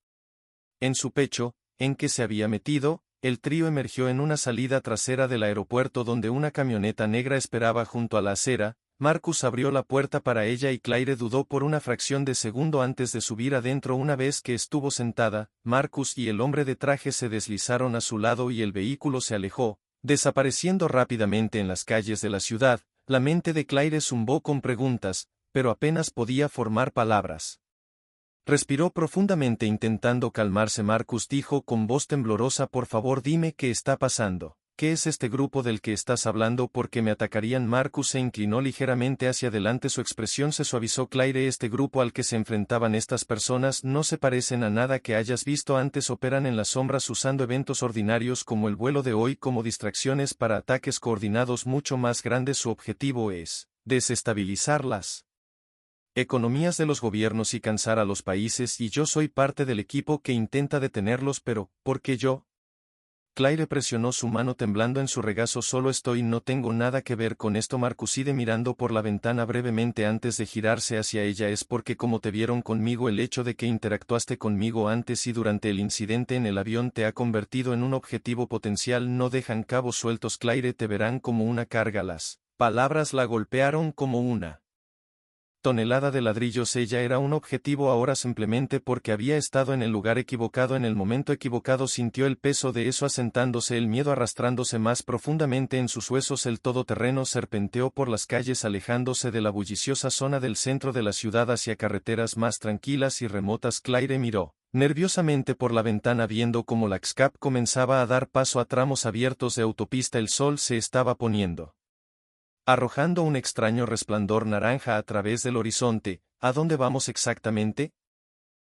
Speaker 1: en su pecho. ¿En qué se había metido? El trío emergió en una salida trasera del aeropuerto donde una camioneta negra esperaba junto a la acera. Marcus abrió la puerta para ella y Claire dudó por una fracción de segundo antes de subir adentro. Una vez que estuvo sentada, Marcus y el hombre de traje se deslizaron a su lado y el vehículo se alejó, desapareciendo rápidamente en las calles de la ciudad. La mente de Claire zumbó con preguntas, pero apenas podía formar palabras. Respiró profundamente intentando calmarse. Marcus dijo con voz temblorosa: por favor dime qué está pasando. ¿Qué es este grupo del que estás hablando? ¿Por qué me atacarían? Marcus se inclinó ligeramente hacia adelante, su expresión se suavizó. Claire, este grupo al que se enfrentaban estas personas no se parecen a nada que hayas visto antes. Operan en las sombras usando eventos ordinarios como el vuelo de hoy como distracciones para ataques coordinados mucho más grandes. Su objetivo es desestabilizar las economías de los gobiernos y cansar a los países, y yo soy parte del equipo que intenta detenerlos. Pero, ¿por qué yo? Claire presionó su mano temblando en su regazo. No tengo nada que ver con esto. Marcus ide mirando por la ventana brevemente antes de girarse hacia ella. Es porque como te vieron conmigo, el hecho de que interactuaste conmigo antes y durante el incidente en el avión te ha convertido en un objetivo potencial. No dejan cabos sueltos. Claire, te verán como una carga. Las palabras la golpearon como una tonelada de ladrillos. Ella era un objetivo ahora simplemente porque había estado en el lugar equivocado en el momento equivocado. Sintió el peso de eso asentándose, el miedo arrastrándose más profundamente en sus huesos. El todoterreno serpenteó por las calles alejándose de la bulliciosa zona del centro de la ciudad hacia carreteras más tranquilas y remotas. Claire miró nerviosamente por la ventana viendo cómo la XCAP comenzaba a dar paso a tramos abiertos de autopista. El sol se estaba poniendo, arrojando un extraño resplandor naranja a través del horizonte. ¿A dónde vamos exactamente?,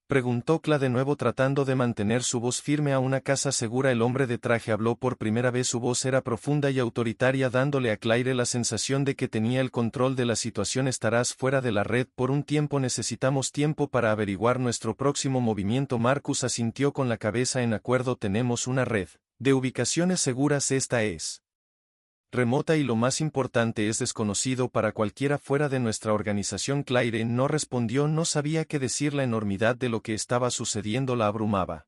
Speaker 1: preguntó Cla de nuevo tratando de mantener su voz firme. A una casa segura. El hombre de traje habló por primera vez. Su voz era profunda y autoritaria, dándole a Claire la sensación de que tenía el control de la situación. Estarás fuera de la red por un tiempo. Necesitamos tiempo para averiguar nuestro próximo movimiento. Marcus asintió con la cabeza en acuerdo. Tenemos una red de ubicaciones seguras. Esta es remota y lo más importante es desconocido para cualquiera fuera de nuestra organización. Claire no respondió, no sabía qué decir. La enormidad de lo que estaba sucediendo la abrumaba.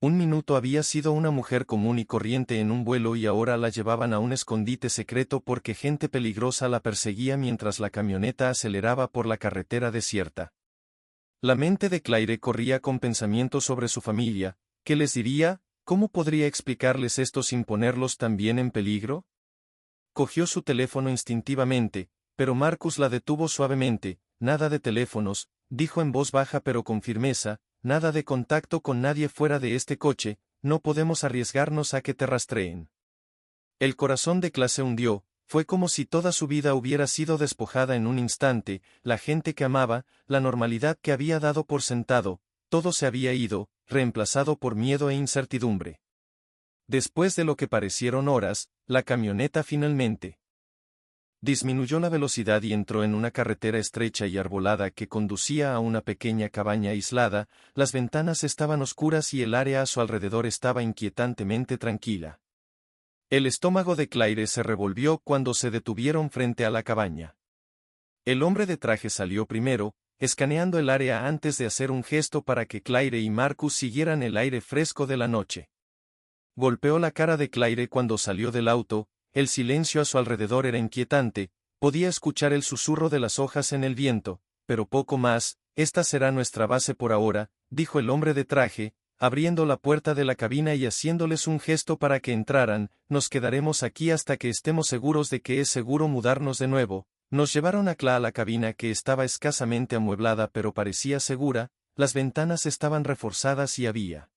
Speaker 1: Un minuto había sido una mujer común y corriente en un vuelo y ahora la llevaban a un escondite secreto porque gente peligrosa la perseguía mientras la camioneta aceleraba por la carretera desierta. La mente de Claire corría con pensamientos sobre su familia. ¿Qué les diría? ¿Cómo podría explicarles esto sin ponerlos también en peligro? Cogió su teléfono instintivamente, pero Marcus la detuvo suavemente. Nada de teléfonos, dijo en voz baja pero con firmeza, nada de contacto con nadie fuera de este coche, no podemos arriesgarnos a que te rastreen. El corazón de Cla se hundió, fue como si toda su vida hubiera sido despojada en un instante, la gente que amaba, la normalidad que había dado por sentado, todo se había ido, reemplazado por miedo e incertidumbre. Después de lo que parecieron horas, la camioneta finalmente Disminuyó la velocidad y entró en una carretera estrecha y arbolada que conducía a una pequeña cabaña aislada. Las ventanas estaban oscuras y el área a su alrededor estaba inquietantemente tranquila. El estómago de Claire se revolvió cuando se detuvieron frente a la cabaña. El hombre de traje salió primero, escaneando el área antes de hacer un gesto para que Claire y Marcus siguieran el aire fresco de la noche. Golpeó la cara de Claire cuando salió del auto. El silencio a su alrededor era inquietante, podía escuchar el susurro de las hojas en el viento, pero poco más. Esta será nuestra base por ahora, dijo el hombre de traje, abriendo la puerta de la cabina y haciéndoles un gesto para que entraran. Nos quedaremos aquí hasta que estemos seguros de que es seguro mudarnos de nuevo. Nos llevaron a la cabina, que estaba escasamente amueblada pero parecía segura. Las ventanas estaban reforzadas y había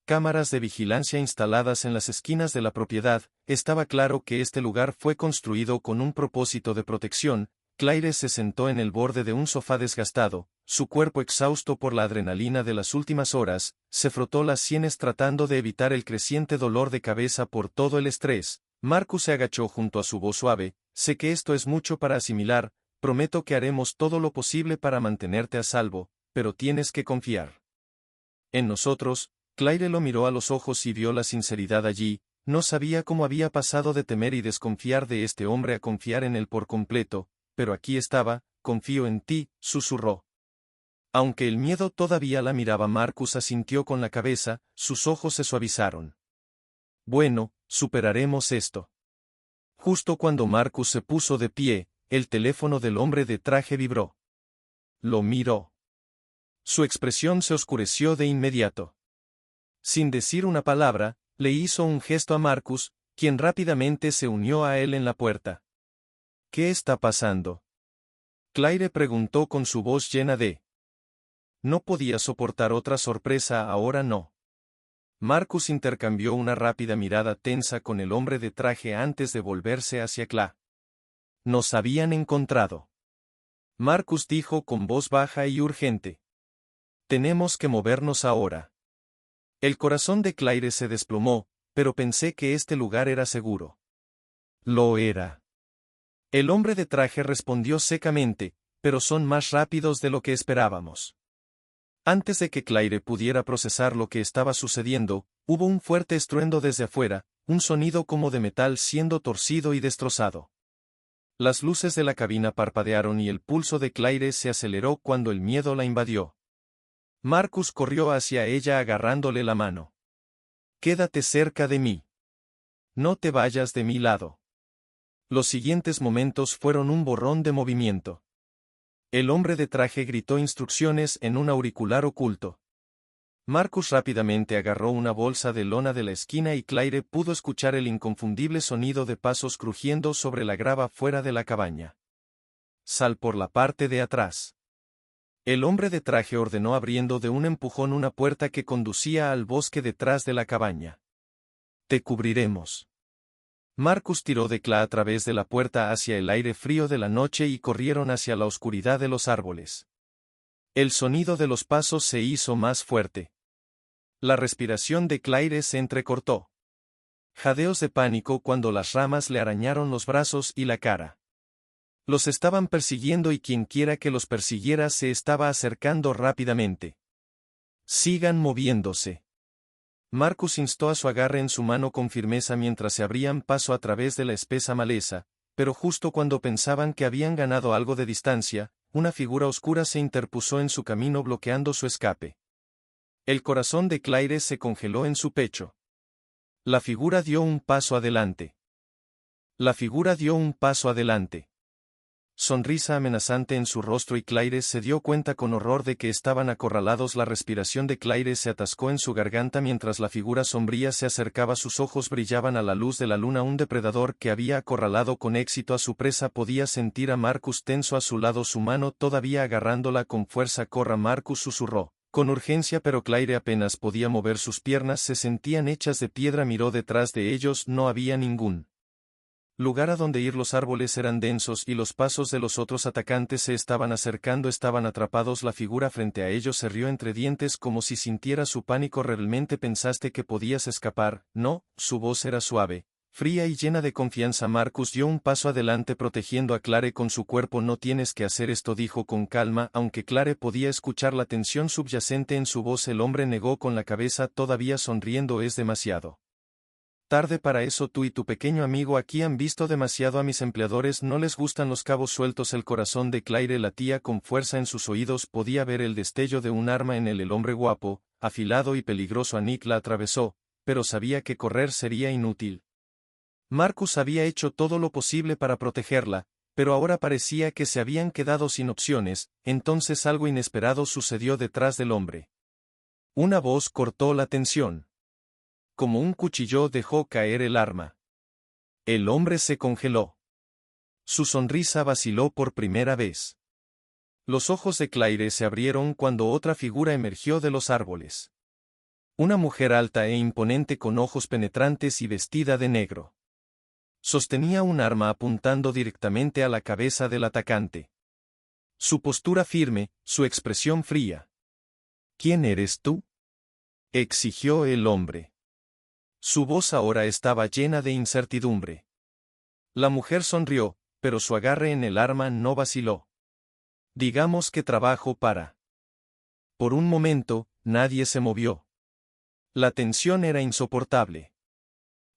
Speaker 1: cámaras de vigilancia instaladas en las esquinas de la propiedad. Estaba claro que este lugar fue construido con un propósito de protección. Claire se sentó en el borde de un sofá desgastado, su cuerpo exhausto por la adrenalina de las últimas horas. Se frotó las sienes tratando de evitar el creciente dolor de cabeza por todo el estrés. Marcus se agachó junto a su voz suave. Sé que esto es mucho para asimilar, prometo que haremos todo lo posible para mantenerte a salvo, pero tienes que confiar en nosotros. Claire lo miró a los ojos y vio la sinceridad allí. No sabía cómo había pasado de temer y desconfiar de este hombre a confiar en él por completo, pero aquí estaba. Confío en ti, susurró. Aunque el miedo todavía la miraba, Marcus asintió con la cabeza, sus ojos se suavizaron. Bueno, superaremos esto. Justo cuando Marcus se puso de pie, el teléfono del hombre de traje vibró. Lo miró. Su expresión se oscureció de inmediato. Sin decir una palabra, le hizo un gesto a Marcus, quien rápidamente se unió a él en la puerta. ¿Qué está pasando?, Claire preguntó con su voz llena de... No podía soportar otra sorpresa ahora. No. Marcus intercambió una rápida mirada tensa con el hombre de traje antes de volverse hacia Claire. Nos habían encontrado. Marcus dijo con voz baja y urgente. Tenemos que movernos ahora. El corazón de Claire se desplomó, pero pensé que este lugar era seguro. Lo era. El hombre de traje respondió secamente, pero son más rápidos de lo que esperábamos. Antes de que Claire pudiera procesar lo que estaba sucediendo, hubo un fuerte estruendo desde afuera, un sonido como de metal siendo torcido y destrozado. Las luces de la cabina parpadearon y el pulso de Claire se aceleró cuando el miedo la invadió. Marcus corrió hacia ella agarrándole la mano. Quédate cerca de mí. No te vayas de mi lado. Los siguientes momentos fueron un borrón de movimiento. El hombre de traje gritó instrucciones en un auricular oculto. Marcus rápidamente agarró una bolsa de lona de la esquina y Claire pudo escuchar el inconfundible sonido de pasos crujiendo sobre la grava fuera de la cabaña. Sal por la parte de atrás. El hombre de traje ordenó abriendo de un empujón una puerta que conducía al bosque detrás de la cabaña. Te cubriremos. Marcus tiró de Claire a través de la puerta hacia el aire frío de la noche y corrieron hacia la oscuridad de los árboles. El sonido de los pasos se hizo más fuerte. La respiración de Claire se entrecortó. Jadeos de pánico cuando las ramas le arañaron los brazos y la cara. Los estaban persiguiendo y quienquiera que los persiguiera se estaba acercando rápidamente. Sigan moviéndose. Marcus instó a su agarre en su mano con firmeza mientras se abrían paso a través de la espesa maleza, pero justo cuando pensaban que habían ganado algo de distancia, una figura oscura se interpuso en su camino bloqueando su escape. El corazón de Claire se congeló en su pecho. La figura dio un paso adelante. La figura dio un paso adelante. Sonrisa amenazante en su rostro y Claire se dio cuenta con horror de que estaban acorralados. La respiración de Claire se atascó en su garganta mientras la figura sombría se acercaba. Sus ojos brillaban a la luz de la luna. Un depredador que había acorralado con éxito a su presa podía sentir a Marcus tenso a su lado, su mano todavía agarrándola con fuerza. Corra, Marcus susurró con urgencia, pero Claire apenas podía mover sus piernas, se sentían hechas de piedra. Miró detrás de ellos, no había ningún lugar a donde ir. Los árboles eran densos y los pasos de los otros atacantes se estaban acercando. Estaban atrapados. La figura frente a ellos se rió entre dientes como si sintiera su pánico. ¿Realmente pensaste que podías escapar? No, su voz era suave, Fría y llena de confianza, Marcus dio un paso adelante protegiendo a Claire con su cuerpo. No tienes que hacer esto, dijo con calma, aunque Claire podía escuchar la tensión subyacente en su voz. El hombre negó con la cabeza, todavía sonriendo. Es demasiado tarde para eso. Tú y tu pequeño amigo aquí han visto demasiado. A mis empleadores no les gustan los cabos sueltos. El corazón de Claire latía con fuerza en sus oídos. Podía ver el destello de un arma en él. El hombre guapo, afilado y peligroso. Nick la atravesó, pero sabía que correr sería inútil. Marcus había hecho todo lo posible para protegerla, pero ahora parecía que se habían quedado sin opciones. Entonces algo inesperado sucedió detrás del hombre. Una voz cortó la tensión. Como un cuchillo dejó caer el arma. El hombre se congeló. Su sonrisa vaciló por primera vez. Los ojos de Claire se abrieron cuando otra figura emergió de los árboles. Una mujer alta e imponente con ojos penetrantes y vestida de negro. Sostenía un arma apuntando directamente a la cabeza del atacante. Su postura firme, su expresión fría. ¿Quién eres tú?, exigió el hombre. Su voz ahora estaba llena de incertidumbre. La mujer sonrió, pero su agarre en el arma no vaciló. Digamos que trabajo para. Por un momento, nadie se movió. La tensión era insoportable.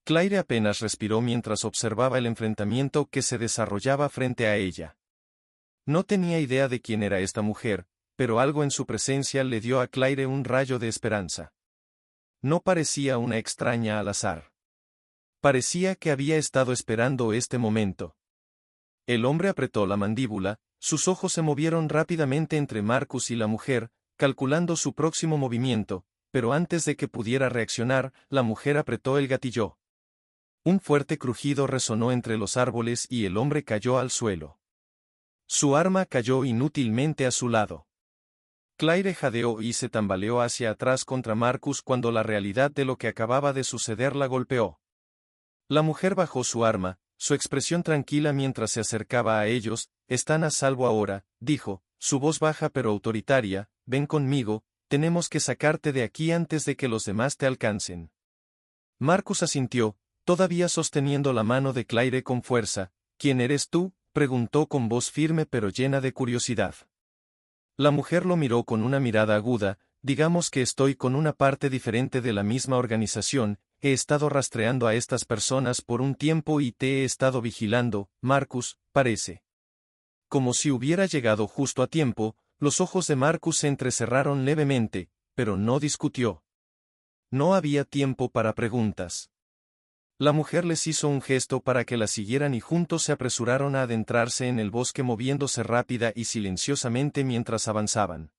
Speaker 1: Claire apenas respiró mientras observaba el enfrentamiento que se desarrollaba frente a ella. No tenía idea de quién era esta mujer, pero algo en su presencia le dio a Claire un rayo de esperanza. No parecía una extraña al azar. Parecía que había estado esperando este momento. El hombre apretó la mandíbula, sus ojos se movieron rápidamente entre Marcus y la mujer, calculando su próximo movimiento, pero antes de que pudiera reaccionar, la mujer apretó el gatillo. Un fuerte crujido resonó entre los árboles y el hombre cayó al suelo. Su arma cayó inútilmente a su lado. Claire jadeó y se tambaleó hacia atrás contra Marcus cuando la realidad de lo que acababa de suceder la golpeó. La mujer bajó su arma, su expresión tranquila mientras se acercaba a ellos. Están a salvo ahora, dijo, su voz baja pero autoritaria. Ven conmigo, tenemos que sacarte de aquí antes de que los demás te alcancen. Marcus asintió, todavía sosteniendo la mano de Claire con fuerza. ¿Quién eres tú?, preguntó con voz firme pero llena de curiosidad. La mujer lo miró con una mirada aguda. Digamos que estoy con una parte diferente de la misma organización. He estado rastreando a estas personas por un tiempo y te he estado vigilando, Marcus, parece. Como si hubiera llegado justo a tiempo, los ojos de Marcus se entrecerraron levemente, pero no discutió. No había tiempo para preguntas. La mujer les hizo un gesto para que la siguieran y juntos se apresuraron a adentrarse en el bosque moviéndose rápida y silenciosamente mientras avanzaban.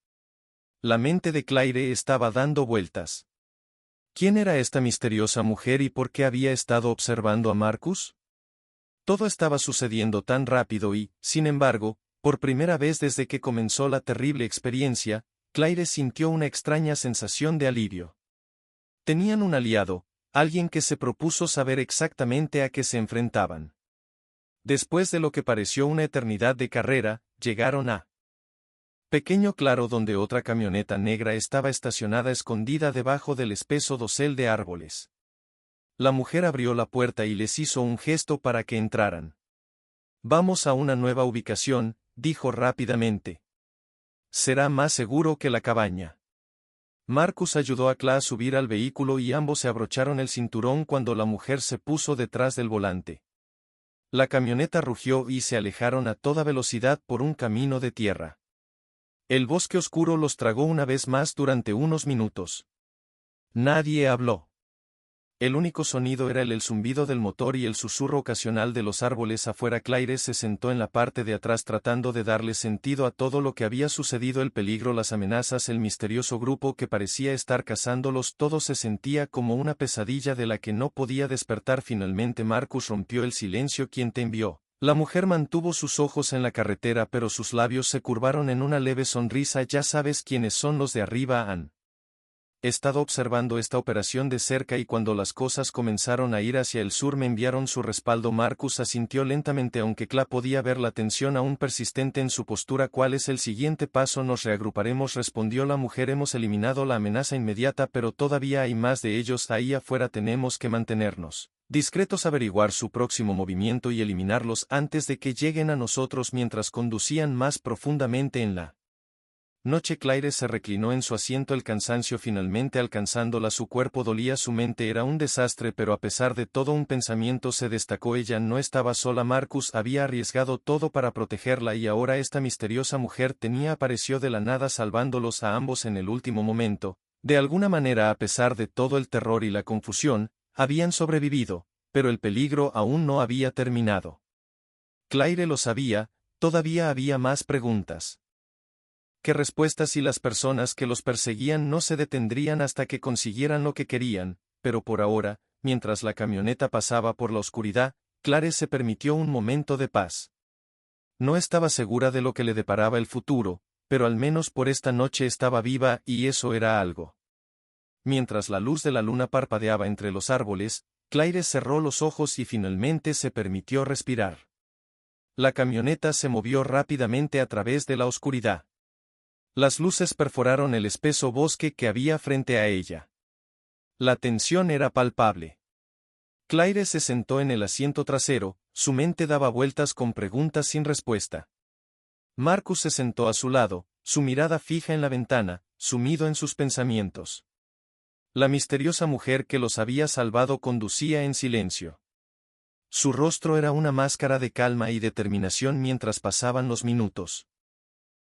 Speaker 1: La mente de Claire estaba dando vueltas. ¿Quién era esta misteriosa mujer y por qué había estado observando a Marcus? Todo estaba sucediendo tan rápido y, sin embargo, por primera vez desde que comenzó la terrible experiencia, Claire sintió una extraña sensación de alivio. Tenían un aliado, alguien que se propuso saber exactamente a qué se enfrentaban. Después de lo que pareció una eternidad de carrera, llegaron a pequeño claro donde otra camioneta negra estaba estacionada escondida debajo del espeso dosel de árboles. La mujer abrió la puerta y les hizo un gesto para que entraran. Vamos a una nueva ubicación, dijo rápidamente. Será más seguro que la cabaña. Marcus ayudó a Claire a subir al vehículo y ambos se abrocharon el cinturón cuando la mujer se puso detrás del volante. La camioneta rugió y se alejaron a toda velocidad por un camino de tierra. El bosque oscuro los tragó una vez más durante unos minutos. Nadie habló. El único sonido era el zumbido del motor y el susurro ocasional de los árboles afuera. Claire se sentó en la parte de atrás tratando de darle sentido a todo lo que había sucedido. El peligro, las amenazas, el misterioso grupo que parecía estar cazándolos, todo se sentía como una pesadilla de la que no podía despertar. Finalmente Marcus rompió el silencio. ¿Quién te envió? La mujer mantuvo sus ojos en la carretera pero sus labios se curvaron en una leve sonrisa. Ya sabes quiénes son los de arriba. Han estado observando esta operación de cerca y cuando las cosas comenzaron a ir hacia el sur me enviaron su respaldo. Marcus asintió lentamente aunque Claire podía ver la tensión aún persistente en su postura. ¿Cuál es el siguiente paso? Nos reagruparemos, respondió la mujer. Hemos eliminado la amenaza inmediata pero todavía hay más de ellos ahí afuera. Tenemos que mantenernos Discretos averiguar su próximo movimiento y eliminarlos antes de que lleguen a nosotros mientras conducían más profundamente en la noche. Claire se reclinó en su asiento, el cansancio finalmente alcanzándola, su cuerpo dolía, su mente era un desastre, pero a pesar de todo un pensamiento se destacó: ella no estaba sola. Marcus había arriesgado todo para protegerla y ahora esta misteriosa mujer apareció de la nada salvándolos a ambos en el último momento. De alguna manera, a pesar de todo el terror y la confusión, habían sobrevivido, pero el peligro aún no había terminado. Claire lo sabía, todavía había más preguntas que respuestas y las personas que los perseguían no se detendrían hasta que consiguieran lo que querían, pero por ahora, mientras la camioneta pasaba por la oscuridad, Claire se permitió un momento de paz. No estaba segura de lo que le deparaba el futuro, pero al menos por esta noche estaba viva y eso era algo. Mientras la luz de la luna parpadeaba entre los árboles, Claire cerró los ojos y finalmente se permitió respirar. La camioneta se movió rápidamente a través de la oscuridad. Las luces perforaron el espeso bosque que había frente a ella. La tensión era palpable. Claire se sentó en el asiento trasero, su mente daba vueltas con preguntas sin respuesta. Marcus se sentó a su lado, su mirada fija en la ventana, sumido en sus pensamientos. La misteriosa mujer que los había salvado conducía en silencio. Su rostro era una máscara de calma y determinación mientras pasaban los minutos.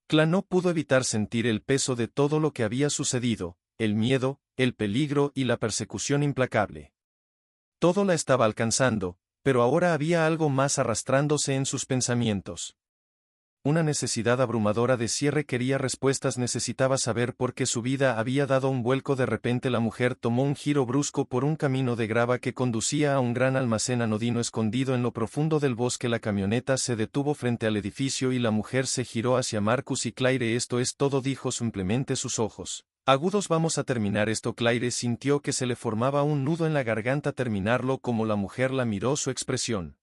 Speaker 1: Claire no pudo evitar sentir el peso de todo lo que había sucedido, el miedo, el peligro y la persecución implacable. Todo la estaba alcanzando, pero ahora había algo más arrastrándose en sus pensamientos. Una necesidad abrumadora de cierre, quería respuestas, necesitaba saber por qué su vida había dado un vuelco. De repente la mujer tomó un giro brusco por un camino de grava que conducía a un gran almacén anodino escondido en lo profundo del bosque. La camioneta se detuvo frente al edificio y la mujer se giró hacia Marcus y Claire. Esto es todo, dijo simplemente, sus ojos agudos. Vamos a terminar esto. Claire sintió que se le formaba un nudo en la garganta. Terminarlo. Como la mujer la miró, su expresión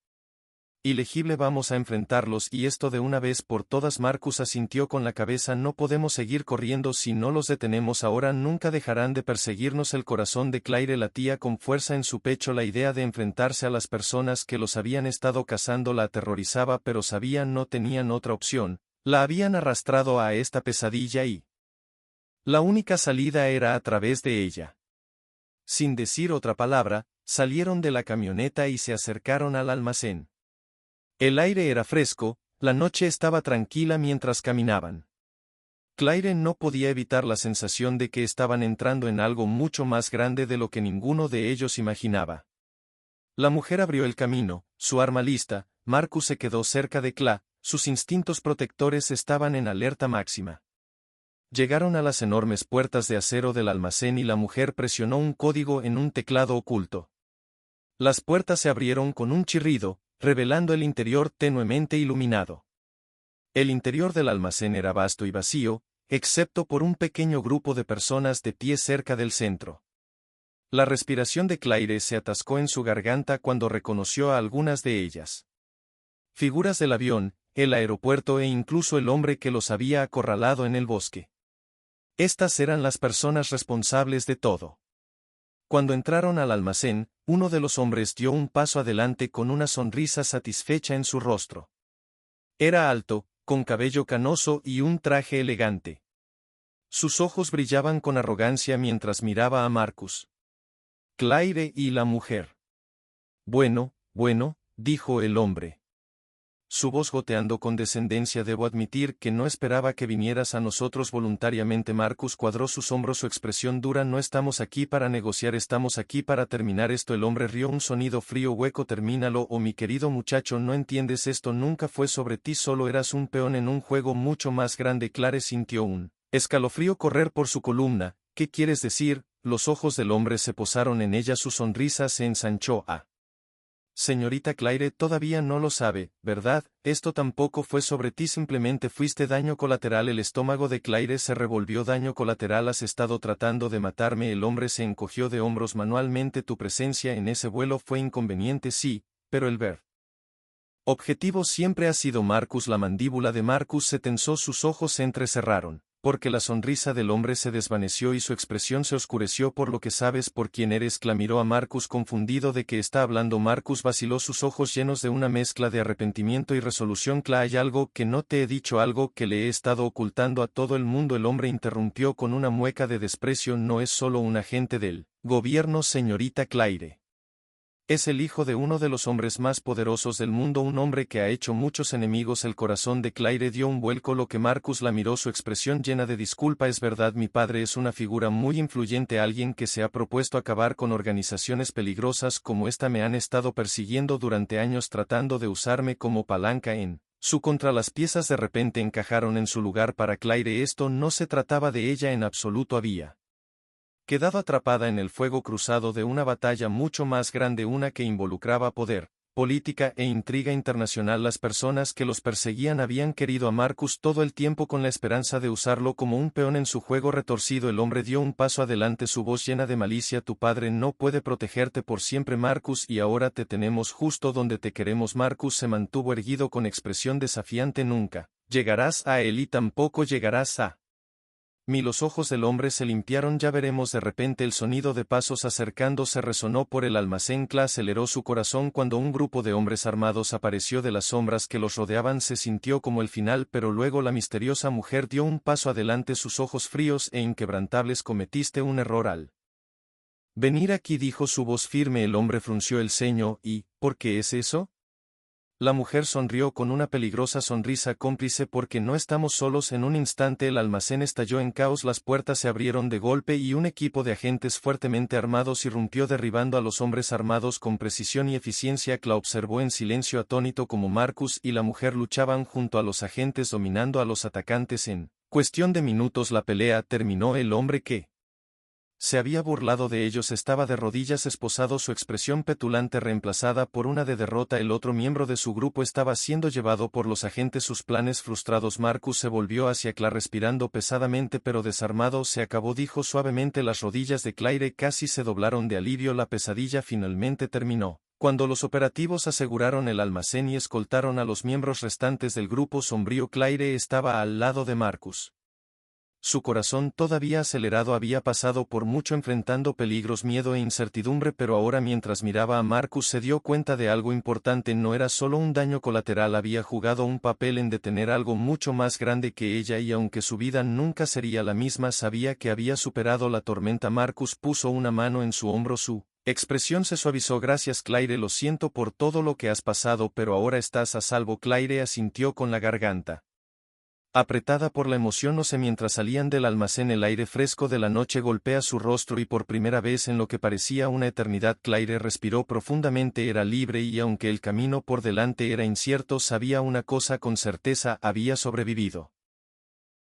Speaker 1: ilegible. Vamos a enfrentarlos y esto de una vez por todas. Marcus asintió con la cabeza. No podemos seguir corriendo si no los detenemos ahora. Nunca dejarán de perseguirnos. El corazón de Claire latía con fuerza en su pecho. La idea de enfrentarse a las personas que los habían estado cazando la aterrorizaba, pero sabían no tenían otra opción. La habían arrastrado a esta pesadilla y la única salida era a través de ella. Sin decir otra palabra, salieron de la camioneta y se acercaron al almacén. El aire era fresco, la noche estaba tranquila mientras caminaban. Claire no podía evitar la sensación de que estaban entrando en algo mucho más grande de lo que ninguno de ellos imaginaba. La mujer abrió el camino, su arma lista. Marcus se quedó cerca de Claire, sus instintos protectores estaban en alerta máxima. Llegaron a las enormes puertas de acero del almacén y la mujer presionó un código en un teclado oculto. Las puertas se abrieron con un chirrido, revelando el interior tenuemente iluminado. El interior del almacén era vasto y vacío, excepto por un pequeño grupo de personas de pie cerca del centro. La respiración de Claire se atascó en su garganta cuando reconoció a algunas de ellas. Figuras del avión, el aeropuerto e incluso el hombre que los había acorralado en el bosque. Estas eran las personas responsables de todo. Cuando entraron al almacén, uno de los hombres dio un paso adelante con una sonrisa satisfecha en su rostro. Era alto, con cabello canoso y un traje elegante. Sus ojos brillaban con arrogancia mientras miraba a Marcus, Claire y la mujer. Bueno, dijo el hombre. Su voz goteando con descendencia. Debo admitir que no esperaba que vinieras a nosotros voluntariamente. Marcus cuadró sus hombros, su expresión dura. No estamos aquí para negociar, estamos aquí para terminar esto. El hombre rió un sonido frío hueco. Termínalo, oh mi querido muchacho, no entiendes, esto nunca fue sobre ti, solo eras un peón en un juego mucho más grande. Claire sintió un escalofrío correr por su columna. ¿Qué quieres decir? Los ojos del hombre se posaron en ella, su sonrisa se ensanchó. Señorita Claire, todavía no lo sabe, ¿verdad? Esto tampoco fue sobre ti, simplemente fuiste daño colateral. El estómago de Claire se revolvió. Daño colateral, has estado tratando de matarme. El hombre se encogió de hombros. Manualmente tu presencia en ese vuelo fue inconveniente, sí, pero el objetivo siempre ha sido Marcus. La mandíbula de Marcus se tensó, sus ojos se entrecerraron. Porque la sonrisa del hombre se desvaneció y su expresión se oscureció. Por lo que sabes por quién eres, clamiró a Marcus confundido. ¿De qué está hablando? Marcus vaciló, sus ojos llenos de una mezcla de arrepentimiento y resolución. ¿Hay algo que no te he dicho, algo que le he estado ocultando a todo el mundo? El hombre interrumpió con una mueca de desprecio. No es solo un agente del gobierno, señorita Claire. Es el hijo de uno de los hombres más poderosos del mundo, un hombre que ha hecho muchos enemigos. El corazón de Claire dio un vuelco. Lo que Marcus la miró, su expresión llena de disculpa. Es verdad, mi padre es una figura muy influyente, alguien que se ha propuesto acabar con organizaciones peligrosas como esta. Me han estado persiguiendo durante años tratando de usarme como palanca en su contra. Las piezas de repente encajaron en su lugar para Claire. Esto no se trataba de ella en absoluto. Había quedado atrapada en el fuego cruzado de una batalla mucho más grande, una que involucraba poder, política e intriga internacional. Las personas que los perseguían habían querido a Marcus todo el tiempo con la esperanza de usarlo como un peón en su juego retorcido. El hombre dio un paso adelante, su voz llena de malicia. Tu padre no puede protegerte por siempre, Marcus, y ahora te tenemos justo donde te queremos. Marcus se mantuvo erguido con expresión desafiante. Nunca llegarás a él y tampoco llegarás a mí. Los ojos del hombre se limpiaron. Ya veremos. De repente el sonido de pasos acercándose resonó por el almacén. Aceleró su corazón cuando un grupo de hombres armados apareció de las sombras que los rodeaban. Se sintió como el final, pero luego la misteriosa mujer dio un paso adelante, sus ojos fríos e inquebrantables. Cometiste un error al venir aquí, dijo su voz firme. El hombre frunció el ceño. ¿Y por qué es eso? La mujer sonrió con una peligrosa sonrisa cómplice. Porque no estamos solos. En un instante el almacén estalló en caos, las puertas se abrieron de golpe y un equipo de agentes fuertemente armados irrumpió derribando a los hombres armados con precisión y eficiencia. Cla observó en silencio atónito como Marcus y la mujer luchaban junto a los agentes dominando a los atacantes. En cuestión de minutos la pelea terminó. El hombre que se había burlado de ellos estaba de rodillas esposado, su expresión petulante reemplazada por una de derrota. El otro miembro de su grupo estaba siendo llevado por los agentes, sus planes frustrados. Marcus se volvió hacia Claire respirando pesadamente pero desarmado. Se acabó, dijo suavemente. Las rodillas de Claire casi se doblaron de alivio. La pesadilla finalmente terminó cuando los operativos aseguraron el almacén y escoltaron a los miembros restantes del grupo sombrío. Claire estaba al lado de Marcus. Su corazón todavía acelerado, había pasado por mucho enfrentando peligros, miedo e incertidumbre, pero ahora mientras miraba a Marcus se dio cuenta de algo importante. No era solo un daño colateral, había jugado un papel en detener algo mucho más grande que ella y aunque su vida nunca sería la misma, sabía que había superado la tormenta. Marcus puso una mano en su hombro, su expresión se suavizó. Gracias, Claire, lo siento por todo lo que has pasado, pero ahora estás a salvo. Claire asintió con la garganta apretada por la emoción. No sé, mientras salían del almacén el aire fresco de la noche golpea su rostro y por primera vez en lo que parecía una eternidad Claire respiró profundamente. Era libre y aunque el camino por delante era incierto, sabía una cosa con certeza: había sobrevivido.